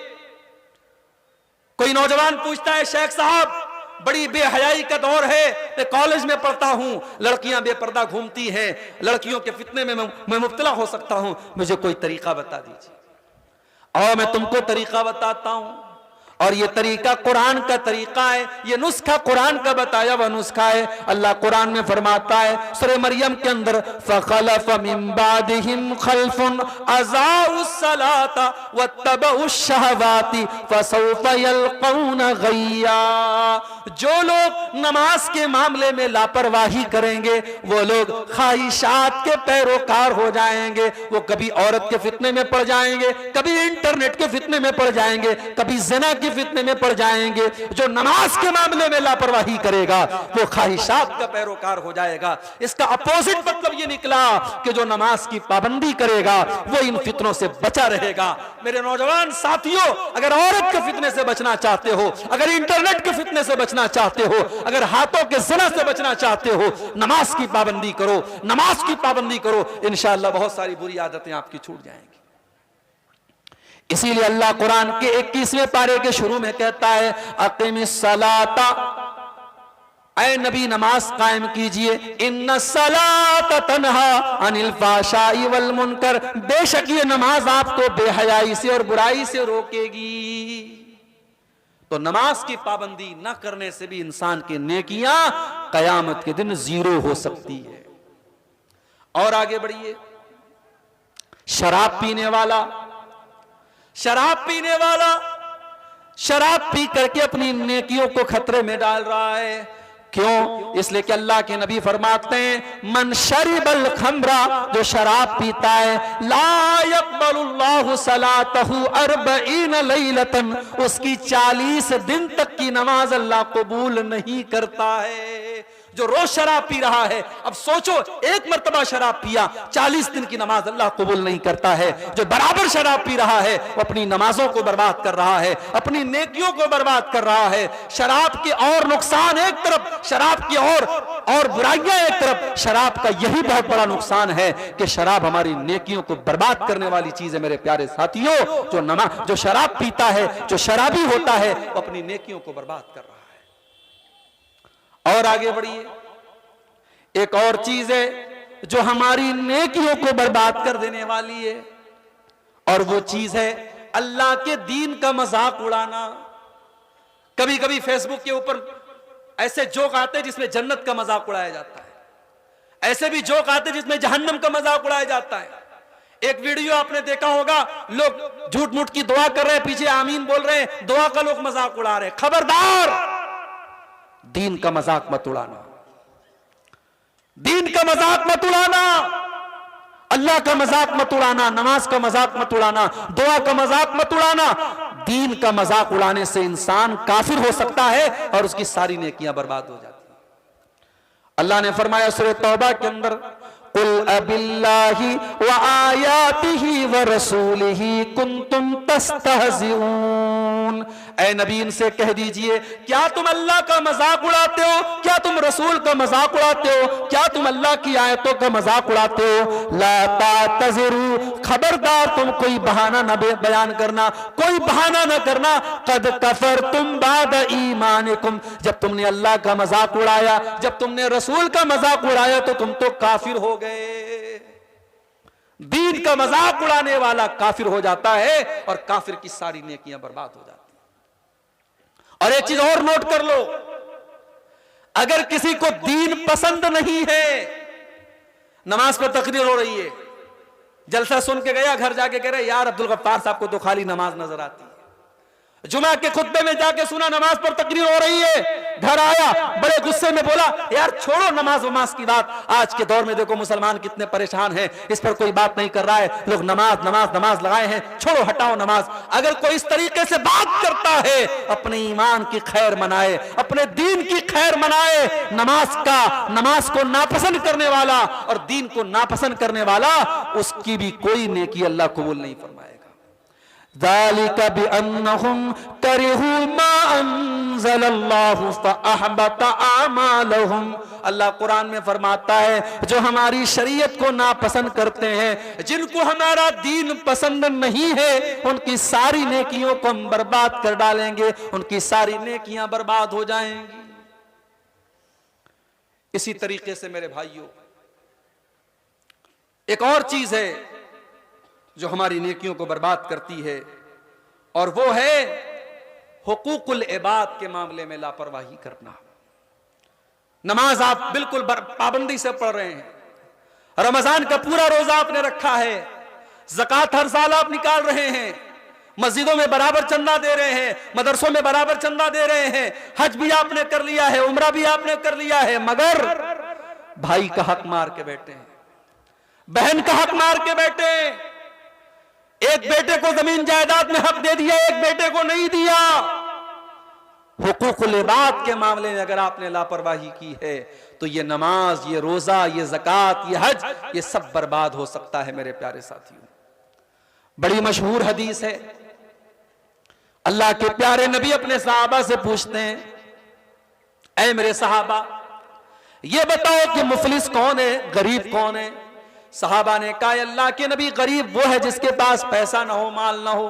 कोई नौजवान पूछता है, शेख साहब बड़ी बेहयाई का दौर है, मैं कॉलेज में पढ़ता हूं, लड़कियां बेपर्दा घूमती हैं, लड़कियों के फितने में मैं मुब्तला हो सकता हूं, मुझे कोई तरीका बता दीजिए। और मैं तुमको तरीका बताता हूं, और ये तरीका कुरान का तरीका है, ये नुस्खा कुरान का बताया हुआ नुस्खा है। अल्लाह कुरान में फरमाता है सूरह मरियम के अंदर, फ़ख़लफ़ मिन बादिहिम ख़ल्फ़ुन अज़ाउस सलाता वत्तबउश शहवाति फ़सौफ़ यल्क़ौन ग़य्या। जो लोग नमाज के मामले में लापरवाही करेंगे, वो लोग ख्वाहिशात के पैरोकार हो जाएंगे। वो कभी औरत के फितने में पड़ जाएंगे, कभी इंटरनेट के फितने में पड़ जाएंगे, कभी ज़िना के फितने में पड़ जाएंगे। जो नमाज के मामले में लापरवाही करेगा वो ख्वाहिशात का पैरोकार हो जाएगा। इसका अपोजिट मतलब ये निकला कि जो नमाज की पाबंदी करेगा वो इन फितनों से बचा रहेगा। मेरे नौजवान साथियों, अगर औरत के फितने से बचना चाहते हो, अगर इंटरनेट के फितने से बचना चाहते हो, अगर हाथों के ज़िना से बचना चाहते हो, नमाज की पाबंदी करो, नमाज की पाबंदी करो, इंशाअल्लाह बहुत सारी बुरी आदतें आपकी छूट जाएंगी। इसीलिए अल्लाह कुरान के 21वें पारे के शुरू में कहता है, अक़िमिस सलाता, ऐ नबी नमाज कायम कीजिए, इन्ना सलाता तन्हा अनिल फ़ाशाई वल मुनकर, बेशक ये नमाज आपको बेहयाई से और बुराई से रोकेगी। तो नमाज की पाबंदी न करने से भी इंसान की नेकियां कयामत के दिन जीरो हो सकती है। और आगे बढ़िए, शराब पीने वाला, शराब पीने वाला शराब पी करके अपनी नेकियों को खतरे में डाल रहा है। क्यों? इसलिए कि अल्लाह के नबी फरमाते हैं, मन शरिबल खमरा, जो शराब पीता है, ला यक़बलुल्लाहु सलातहु अर्बईन लैलतन, उसकी 40 दिन तक की नमाज अल्लाह कबूल नहीं करता है। जो रोज शराब पी रहा है, अब सोचो एक मर्तबा शराब पिया, 40 दिन की नमाज अल्लाह कबूल नहीं करता है। जो बराबर शराब पी रहा है वो अपनी नमाजों को बर्बाद कर रहा है, अपनी नेकियों को बर्बाद कर रहा है। शराब के और नुकसान एक तरफ, शराब की और बुराइयां एक तरफ, शराब का यही बहुत बड़ा नुकसान है कि शराब हमारी नेकियों को बर्बाद करने वाली चीज है। मेरे प्यारे साथियों, जो शराब पीता है, जो शराबी होता है, वो अपनी नेकियों को बर्बाद कर रहा है। और आगे बढ़िए, एक और चीज है जो हमारी नेकियों को बर्बाद कर देने वाली है, और वो चीज है अल्लाह के दीन का मजाक उड़ाना। कभी कभी फेसबुक के ऊपर ऐसे जोक आते हैं जिसमें जन्नत का मजाक उड़ाया जाता है, ऐसे भी जोक आते हैं जिसमें जहन्नम का मजाक उड़ाया जाता है। एक वीडियो आपने देखा होगा, लोग झूठ मूठ की दुआ कर रहे हैं, पीछे आमीन बोल रहे हैं, दुआ का लोग मजाक उड़ा रहे हैं। खबरदार, दीन का मजाक मत उड़ाना, दीन का मजाक मत उड़ाना, अल्लाह का मजाक मत उड़ाना, नमाज का मजाक मत उड़ाना, दुआ का मजाक मत उड़ाना। दीन का मजाक उड़ाने से इंसान काफिर हो सकता है और उसकी सारी नेकियां बर्बाद हो जाती हैं। अल्लाह ने फरमाया सूरह तौबा के अंदर, कुल अबिल्लाहि व आयातिही व रसूलिही कुंतुम तस्तहज़िऊन। ऐ नबी, इनसे कह दीजिए, क्या तुम अल्लाह का मजाक उड़ाते हो? क्या तुम रसूल का मजाक उड़ाते हो? क्या तुम अल्लाह की आयतों का मजाक उड़ाते हो? ला तातज़िरू, खबरदार तुम कोई बहाना न बयान करना, कोई बहाना न करना। कद कफरतुम बाद ईमानिकुम, जब तुमने अल्लाह का मजाक उड़ाया, जब तुमने रसूल का मजाक उड़ाया तो तुम तो काफिर हो गए। दीन का मजाक उड़ाने वाला काफिर हो जाता है और काफिर की सारी नेकियां बर्बाद हो जाती हैं। और एक चीज और नोट कर लो, अगर किसी को दीन पसंद नहीं है, नमाज पर तकरीर हो रही है, जलसा सुन के गया, घर जाके कह रहे यार अब्दुल गफ्फार साहब को तो खाली नमाज नजर आती है। जुमा के खुतबे में जाके सुना नमाज पर तकरीर हो रही है, घर आया बड़े गुस्से में बोला यार छोड़ो नमाज वमाज की बात, आज के दौर में देखो मुसलमान कितने परेशान हैं, इस पर कोई बात नहीं कर रहा है, लोग नमाज नमाज नमाज लगाए हैं, छोड़ो हटाओ नमाज। अगर कोई इस तरीके से बात करता है, अपने ईमान की खैर मनाए, अपने दीन की खैर मनाए। नमाज को नापसंद करने वाला और दीन को नापसंद करने वाला, उसकी भी कोई नेकी अल्लाह कबूल नहीं फरमाएगा। ज़ालिका बिअन्नहुम करिहू मा अंज़लल्लाहु फ़अहबत आमालहुम। अल्लाह कुरान में फरमाता है जो हमारी शरीयत को नापसंद करते हैं, जिनको हमारा दीन पसंद नहीं है, उनकी सारी नेकियों को हम बर्बाद कर डालेंगे, उनकी सारी नेकियां बर्बाद हो जाएंगी। इसी तरीके से मेरे भाइयों, एक और चीज है जो हमारी नेकियों को बर्बाद करती है, और वो है हुकूकुल इबाद के मामले में लापरवाही करना। नमाज आप बिल्कुल पाबंदी से पढ़ रहे हैं, रमजान का पूरा रोजा आपने रखा है, ज़कात हर साल आप निकाल रहे हैं, मस्जिदों में बराबर चंदा दे रहे हैं, मदरसों में बराबर चंदा दे रहे हैं, हज भी आपने कर लिया है, उम्रा भी आपने कर लिया है, मगर भाई का हक मार के बैठे हैं, बहन का हक मार के बैठे हैं। एक बेटे को जमीन जायदाद में हक दे दिया, एक बेटे को नहीं दिया। हुकूकुल इबाद के मामले में अगर आपने लापरवाही की है तो ये नमाज, ये रोजा, ये ज़कात, ये हज, ये सब बर्बाद हो सकता है। मेरे प्यारे साथियों, बड़ी मशहूर हदीस है, अल्लाह के प्यारे नबी अपने सहाबा से पूछते हैं, ऐ मेरे सहाबा ये बताओ कि मुफलिस कौन है, गरीब कौन है। सहाबा ने कहा अल्लाह के नबी गरीब वो है जिसके पास पैसा ना हो, माल ना हो।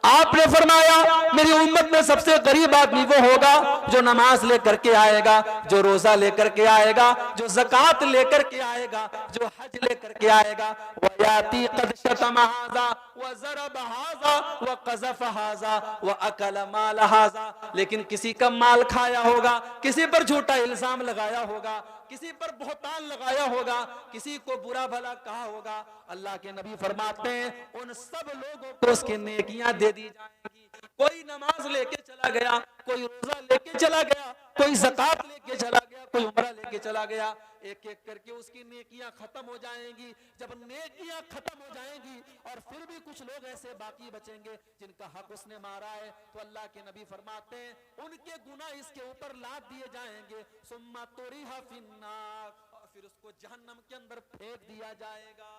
आपने फरमाया मेरी उम्मत में सबसे गरीब आदमी वो होगा जो नमाज लेकर के आएगा, जो रोजा लेकर के आएगा, जो ज़कात लेकर के आएगा, जो हज लेकर के आएगा। वयाती कद शतम हाज़ा व ज़रब हाज़ा व क़ज़फ़ हाज़ा व अकल माल हाज़ा। लेकिन किसी का माल खाया होगा, किसी पर झूठा इल्जाम लगाया होगा, किसी पर बहुतान लगाया होगा, किसी को बुरा भला कहा होगा। अल्लाह के नबी फरमाते हैं उन सब लोगों को उसकी नेकियां दे दी जाएंगी। कोई नमाज लेके चला गया, कोई रोजा लेके चला गया, कोई ज़कात लेके चला गया, कोई उम्रा लेके चला गया, एक एक करके उसकी नेकियां खत्म हो जाएंगी। जब नेकियां खत्म हो जाएंगी और फिर भी कुछ लोग ऐसे बाकी बचेंगे जिनका हक उसने मारा है, तो अल्लाह के नबी फरमाते हैं उनके गुनाह इसके ऊपर लाद दिए जाएंगे। सुम्मा तुरिहा फिन्नार, और फिर उसको जहन्नम के अंदर फेंक दिया जाएगा।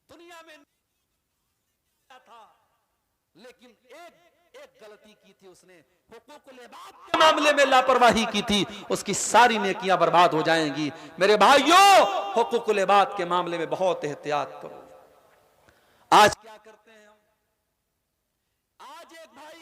दुनिया में था लेकिन एक गलती की थी उसने, हुकूकुल इबाद के मामले में लापरवाही की थी, उसकी सारी नेकियां बर्बाद हो जाएंगी। मेरे भाइयों, हुकूकुल इबाद के मामले में बहुत एहतियात करो। आज क्या करते हैं हम? आज एक भाई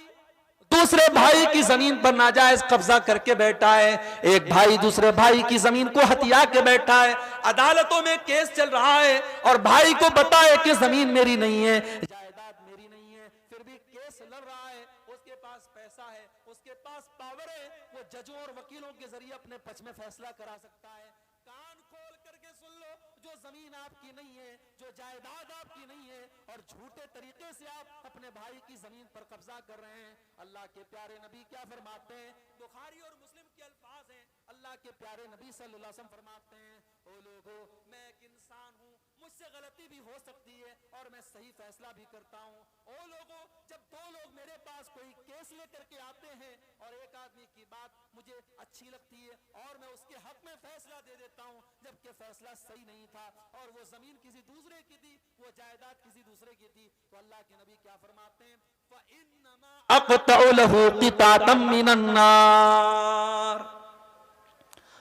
दूसरे भाई की जमीन पर नाजायज कब्जा करके बैठा है, एक भाई दूसरे भाई की जमीन को हथिया के बैठा है, अदालतों में केस चल रहा है और भाई को पता है कि जमीन मेरी नहीं है, जायदाद मेरी नहीं है, फिर भी केस लड़ रहा है। उसके पास पैसा है, उसके पास पावर है, वो जजों और वकीलों के जरिए अपने पक्ष में फैसला करा सकता है। कान खोल करके सुन लो, जो जमीन आपकी नहीं है, जो जायदाद आपकी नहीं है, और झूठे तरीके से आप अपने भाई की जमीन पर कब्जा कर रहे हैं। अल्लाह के प्यारे नबी क्या फरमाते हैं? बुखारी और मुस्लिम के अल्फाज हैं। अल्लाह के प्यारे नबी सल्लल्लाहु अलैहि वसल्लम फरमाते हैं, ओ लोगों, मैं एक इंसान हूँ, मुझसे गलती भी हो सकती है और मैं सही फैसला भी करता हूँ। ओ लोगों, जब दो लोग मेरे पास कोई केस लेकर के आते हैं और एक आदमी की बात मुझे अच्छी लगती है और मैं उसके हक में फैसला दे देता हूँ, जबकि फैसला सही नहीं था और वो जमीन किसी दूसरे की थी, वो जायदाद किसी दूसरे की थी, तो अल्लाह के नबी क्या फरमाते हैं? फ़इन्नमा अक़तउ लहू क़ितातम मिनन नार।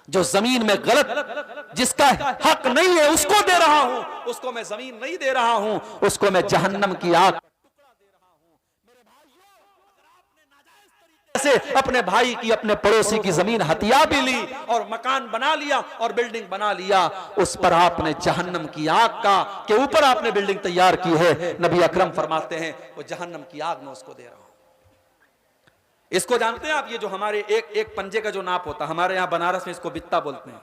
जो जमीन में गलत, जिसका हक नहीं है उसको दे रहा हूं, उसको मैं जमीन नहीं दे रहा हूं, उसको मैं जहन्नम की आग का टुकड़ा दे रहा हूं। मेरे भाइयों, अगर आपने नाजायज तरीके से अपने भाई की, अपने पड़ोसी की जमीन हथिया भी ली और मकान बना लिया और बिल्डिंग बना लिया, उस पर आपने जहन्नम की आग का के ऊपर आपने बिल्डिंग तैयार की है। नबी अकरम फरमाते हैं वो जहन्नम की आग में उसको दे रहा हूं। इसको जानते हैं आप? ये जो हमारे एक एक पंजे का जो नाप होता है, हमारे यहाँ बनारस में इसको बित्ता बोलते हैं।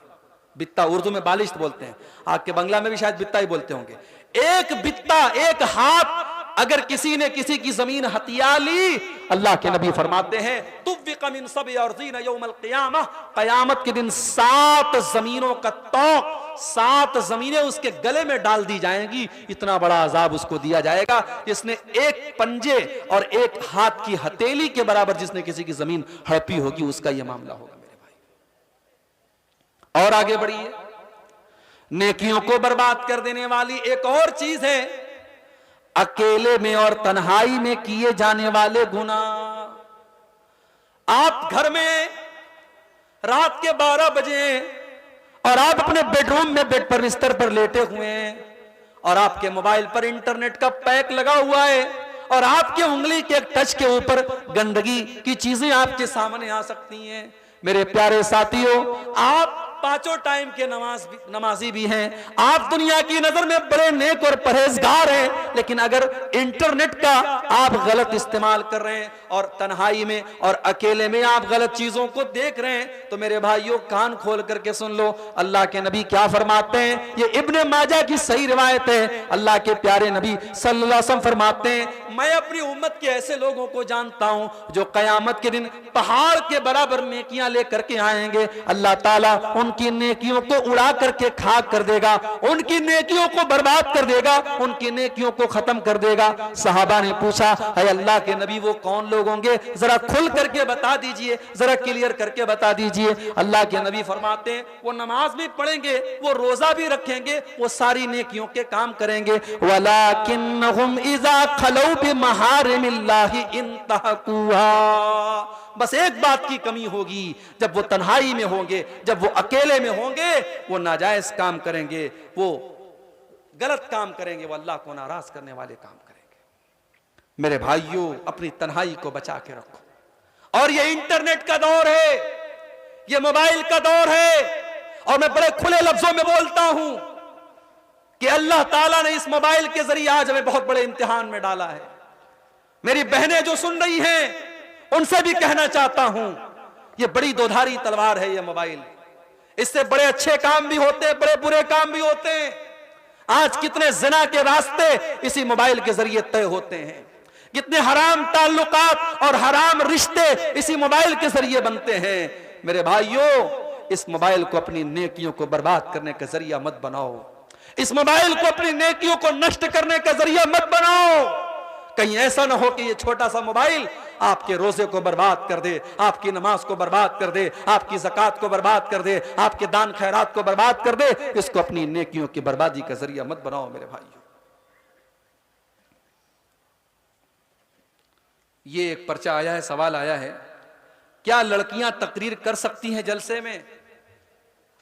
बित्ता उर्दू में बालिश बोलते हैं, आपके बंगला में भी शायद बित्ता ही बोलते होंगे। एक बित्ता, एक हाथ अगर किसी ने किसी की जमीन हथिया ली, अल्लाह के नबी फरमाते हैं तुव्विक़ मिन सब'i अर्ज़ीन यौमल क़ियामह, क़यामत के दिन 7 जमीनों का तौक, 7 जमीनें उसके गले में डाल दी जाएंगी। इतना बड़ा अजाब उसको दिया जाएगा जिसने एक पंजे और एक हाथ की हथेली के बराबर जिसने किसी की जमीन हड़पी होगी, उसका यह मामला होगा मेरे भाई। और आगे बढ़िए, नेकियों को बर्बाद कर देने वाली एक और चीज है अकेले में और तन्हाई में किए जाने वाले गुनाह। आप घर में रात के 12 बजे और आप अपने बेडरूम में बेड पर बिस्तर पर लेटे हुए हैं और आपके मोबाइल पर इंटरनेट का पैक लगा हुआ है और आपके उंगली के एक टच के ऊपर गंदगी की चीजें आपके सामने आ सकती हैं। मेरे प्यारे साथियों, आप 5 टाइम के नमाजी भी हैं, आप दुनिया की नजर में बड़े नेक और परहेजगार हैं, लेकिन अगर इंटरनेट का आप गलत इस्तेमाल कर रहे हैं और तन्हाई में और अकेले में आप गलत चीजों को देख रहे हैं, तो मेरे भाइयों कान खोल करके सुन लो, अल्लाह के नबी क्या फरमाते हैं। ये इब्ने माजा की सही रिवायत है। अल्लाह के प्यारे नबी सल्लल्लाहु अलैहि वसल्लम फरमाते हैं, मैं अपनी उम्मत के ऐसे लोगों को जानता हूं जो कयामत के दिन पहाड़ के बराबर नेकियां लेकर के आएंगे। अल्लाह ताला उनकी नेकियों को उड़ा करके खाक कर देगा, उनकी नेकियों को बर्बाद कर देगा, उनकी नेकियों को खत्म कर देगा। सहाबा ने पूछा, अरे अल्लाह के नबी वो कौन लोग होंगे, जरा खुल करके बता दीजिए, जरा क्लियर करके बता दीजिए। अल्लाह के नबी फरमाते हैं वो नमाज भी पढ़ेंगे, वो रोजा भी रखेंगे, वो सारी नेकियों के काम करेंगे, वलाकिन्नहुम इज़ा खलौ बिमहारिमिल्लाहि इंतहकुहा। बस एक बात की कमी होगी, जब वो तन्हाई में होंगे, जब वो अकेले में होंगे, वो नाजायज काम करेंगे, वो गलत काम करेंगे, वो अल्लाह को नाराज करने वाले काम करेंगे। मेरे भाइयों, अपनी तन्हाई को बचा के रखो। और ये इंटरनेट का दौर है, ये मोबाइल का दौर है, और मैं बड़े खुले लफ्जों में बोलता हूं कि अल्लाह ताला ने इस मोबाइल के जरिए आज हमें बहुत बड़े इम्तिहान में डाला है। मेरी बहनें जो सुन रही हैं, उनसे भी कहना चाहता हूं, ये बड़ी दोधारी तलवार है ये मोबाइल। इससे बड़े अच्छे काम भी होते हैं, बड़े बुरे काम भी होते हैं। आज कितने जिना के रास्ते इसी मोबाइल के जरिए तय होते हैं, कितने हराम ताल्लुकात और हराम रिश्ते इसी मोबाइल के जरिए बनते हैं। मेरे भाइयों, इस मोबाइल को अपनी नेकियों को बर्बाद करने का जरिया मत बनाओ, इस मोबाइल को अपनी नेकियों को नष्ट करने का जरिया मत बनाओ। कहीं ऐसा ना हो कि ये छोटा सा मोबाइल आपके रोजे को बर्बाद कर दे, आपकी नमाज को बर्बाद कर दे, आपकी ज़कात को बर्बाद कर दे, आपके दान खैरात को बर्बाद कर दे। इसको अपनी नेकियों की बर्बादी का जरिया मत बनाओ मेरे भाइयों। ये एक पर्चा आया है, सवाल आया है, क्या लड़कियां तकरीर कर सकती हैं जलसे में?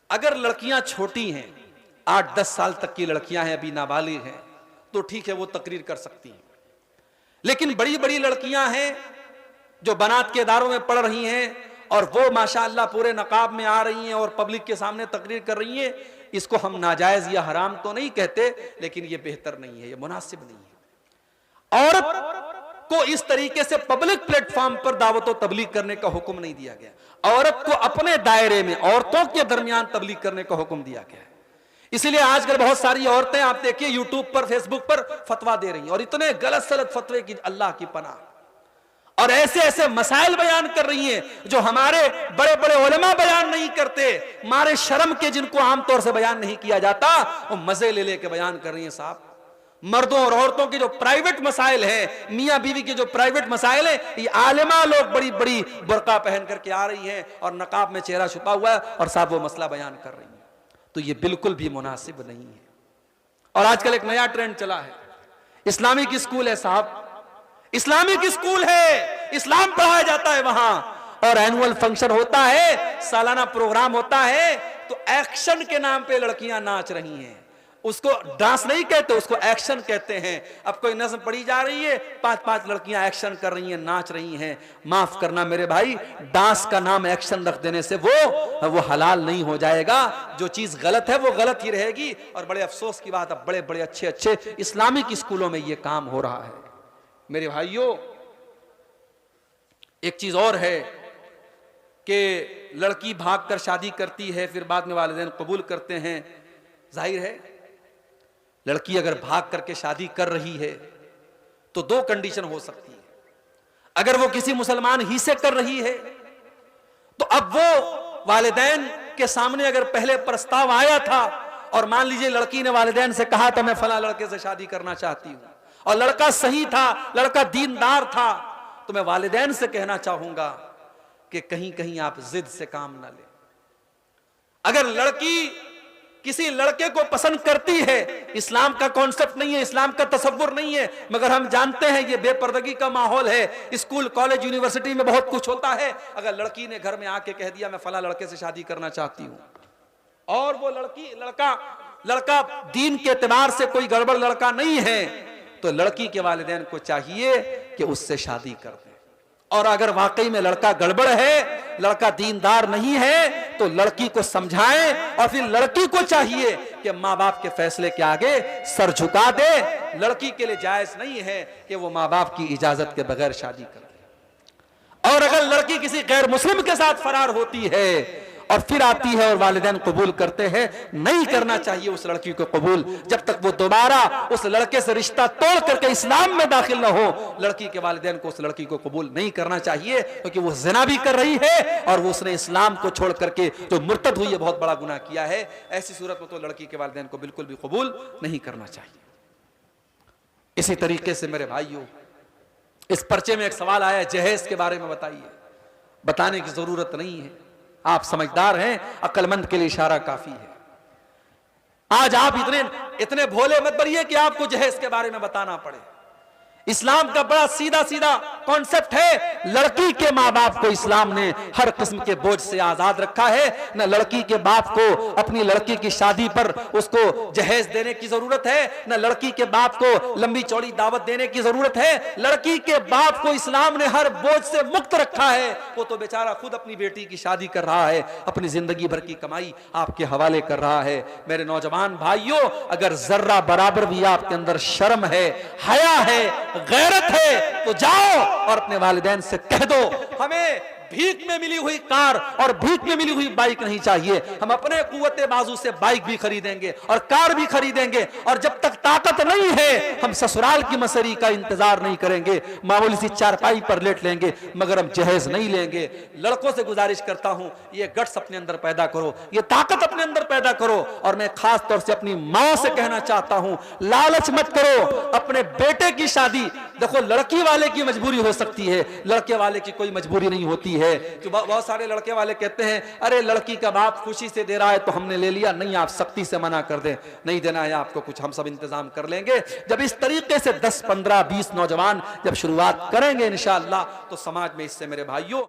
अगर लड़कियां छोटी हैं, 8-10 साल तक की लड़कियां हैं, अभी नाबालिग हैं, तो ठीक है, वो तकरीर कर सकती हैं। लेकिन बड़ी बड़ी लड़कियां हैं जो बनात के इदारों में पढ़ रही हैं और वो माशाअल्लाह पूरे नकाब में आ रही हैं और पब्लिक के सामने तकरीर कर रही हैं, इसको हम नाजायज या हराम तो नहीं कहते, लेकिन ये बेहतर नहीं है, ये मुनासिब नहीं है। औरत को इस तरीके से पब्लिक प्लेटफॉर्म पर दावत और तबलीग करने का हुक्म नहीं दिया गया। औरत को अपने दायरे में, औरतों के दरमियान तबलीग करने का हुक्म दिया गया है। इसलिए आजकल बहुत सारी औरतें आप देखिए यूट्यूब पर, फेसबुक पर फतवा दे रही हैं और इतने गलत सलत फतवे की अल्लाह की पनाह, और ऐसे ऐसे मसाइल बयान कर रही हैं जो हमारे बड़े बड़े उलमा बयान नहीं करते, मारे शर्म के, जिनको आमतौर से बयान नहीं किया जाता, वो मजे ले लेके बयान कर रही हैं। साहब, मर्दों और औरतों के जो प्राइवेट मसाइल हैं, मियां बीवी के जो प्राइवेट मसाइल हैं, ये आलिमा लोग बड़ी बड़ी बुर्का पहन करके आ रही हैं और नकाब में चेहरा छुपा हुआ है और साहब वो मसला बयान कर रही हैं। तो ये बिल्कुल भी मुनासिब नहीं है। और आजकल एक नया ट्रेंड चला है, इस्लामिक स्कूल है साहब, इस्लामिक स्कूल है, इस्लाम पढ़ाया जाता है वहां, और एनुअल फंक्शन होता है, सालाना प्रोग्राम होता है, तो एक्शन के नाम पे लड़कियां नाच रही हैं। उसको डांस नहीं कहते, उसको एक्शन कहते हैं। अब कोई नज़्म पढ़ी जा रही है, 5-5 लड़कियां एक्शन कर रही हैं, नाच रही हैं। माफ करना मेरे भाई, डांस का नाम एक्शन रख देने से वो हलाल नहीं हो जाएगा। जो चीज गलत है वो गलत ही रहेगी। और बड़े अफसोस की बात, अब बड़े बड़े अच्छे अच्छे इस्लामिक स्कूलों में ये काम हो रहा है। मेरे भाइयों, एक चीज और है कि लड़की भागकर शादी करती है, फिर बाद में वालिदैन कबूल करते हैं। जाहिर है लड़की अगर भाग करके शादी कर रही है तो दो कंडीशन हो सकती है। अगर वो किसी मुसलमान ही से कर रही है तो अब वो वालिदैन के सामने अगर पहले प्रस्ताव आया था और मान लीजिए लड़की ने वालिदैन से कहा था मैं फला लड़के से शादी करना चाहती हूं, और लड़का सही था, लड़का दीनदार था, तो मैं वालिदैन से कहना चाहूंगा कि कहीं कहीं आप जिद से काम ना लें। अगर लड़की किसी लड़के को पसंद करती है, इस्लाम का कॉन्सेप्ट नहीं है, इस्लाम का तसव्वुर नहीं है, मगर हम जानते हैं ये बेपर्दगी का माहौल है। स्कूल कॉलेज यूनिवर्सिटी में बहुत कुछ होता है। अगर लड़की ने घर में आके कह दिया मैं फला लड़के से शादी करना चाहती हूं, और वो लड़का दीन के एतबार से कोई गड़बड़ लड़का नहीं है, तो लड़की के वालिदैन को चाहिए कि उससे शादी कर दें। और अगर वाकई में लड़का गड़बड़ है, लड़का दीनदार नहीं है, तो लड़की को समझाएं, और फिर लड़की को चाहिए कि माँ बाप के फैसले के आगे सर झुका दे। लड़की के लिए जायज नहीं है कि वो माँ बाप की इजाजत के बगैर शादी करे। और अगर लड़की किसी गैर मुस्लिम के साथ फरार होती है और फिर आती है और वालिदैन कबूल करते हैं, नहीं करना चाहिए उस लड़की को कबूल जब तक वो दोबारा उस लड़के से रिश्ता तोड़ करके इस्लाम में दाखिल ना हो। लड़की के वालिदैन को उस लड़की को कबूल नहीं करना चाहिए, क्योंकि वो ज़िना भी कर रही है और वो उसने इस्लाम को छोड़ करके जो मुर्तद हुई है बहुत बड़ा गुनाह किया है। ऐसी सूरत में तो लड़की के वालिदैन को बिल्कुल भी कबूल नहीं करना चाहिए। इसी तरीके से मेरे भाइयों, इस पर्चे में एक सवाल आया जहेज के बारे में बताइए। बताने की जरूरत नहीं है, आप समझदार हैं, अक्लमंद के लिए इशारा काफी है। आज आप इतने भोले मत बनिए कि आपको जहेज के बारे में बताना पड़े। इस्लाम का बड़ा सीधा सीधा कॉन्सेप्ट है। लड़की के माँ बाप को इस्लाम ने हर किस्म के बोझ से आजाद रखा है। न लड़की के बाप को अपनी लड़की की शादी पर उसको जहेज देने की जरूरत है, न लड़की के बाप को लंबी चौड़ी दावत देने की जरूरत है। लड़की के बाप को इस्लाम ने हर बोझ से मुक्त रखा है। वो तो बेचारा खुद अपनी बेटी की शादी कर रहा है, अपनी जिंदगी भर की कमाई आपके हवाले कर रहा है। मेरे नौजवान भाइयों, अगर जर्रा बराबर भी आपके अंदर शर्म है, हया है, गैरत है, तो जाओ और अपने वालिदैन से कह दो हमें भीख में मिली हुई कार और भीख में मिली हुई बाइक नहीं चाहिए। हम अपने कुव्वते बाजू से बाइक भी खरीदेंगे और कार भी खरीदेंगे, और जब तक ताकत नहीं है हम ससुराल की मसरी का इंतजार नहीं करेंगे, मामूली सी चारपाई पर लेट लेंगे, मगर हम जहेज नहीं लेंगे। लड़कों से गुजारिश करता हूं, ये गट्स अपने अंदर पैदा करो, ये ताकत अपने अंदर पैदा करो। और मैं खास तौर से अपनी मां से कहना चाहता हूं, लालच मत करो। अपने बेटे की शादी, देखो लड़की वाले की मजबूरी हो सकती है, लड़के वाले की कोई मजबूरी नहीं होती है। तो बहुत सारे लड़के वाले कहते हैं अरे लड़की का बाप खुशी से दे रहा है तो हमने ले लिया। नहीं, आप सख्ती से मना कर दें, नहीं देना है आपको कुछ, हम सब इंतजाम कर लेंगे। जब इस तरीके से 10, 15, 20 नौजवान जब शुरुआत करेंगे इंशाअल्लाह, तो समाज में इससे मेरे भाइयों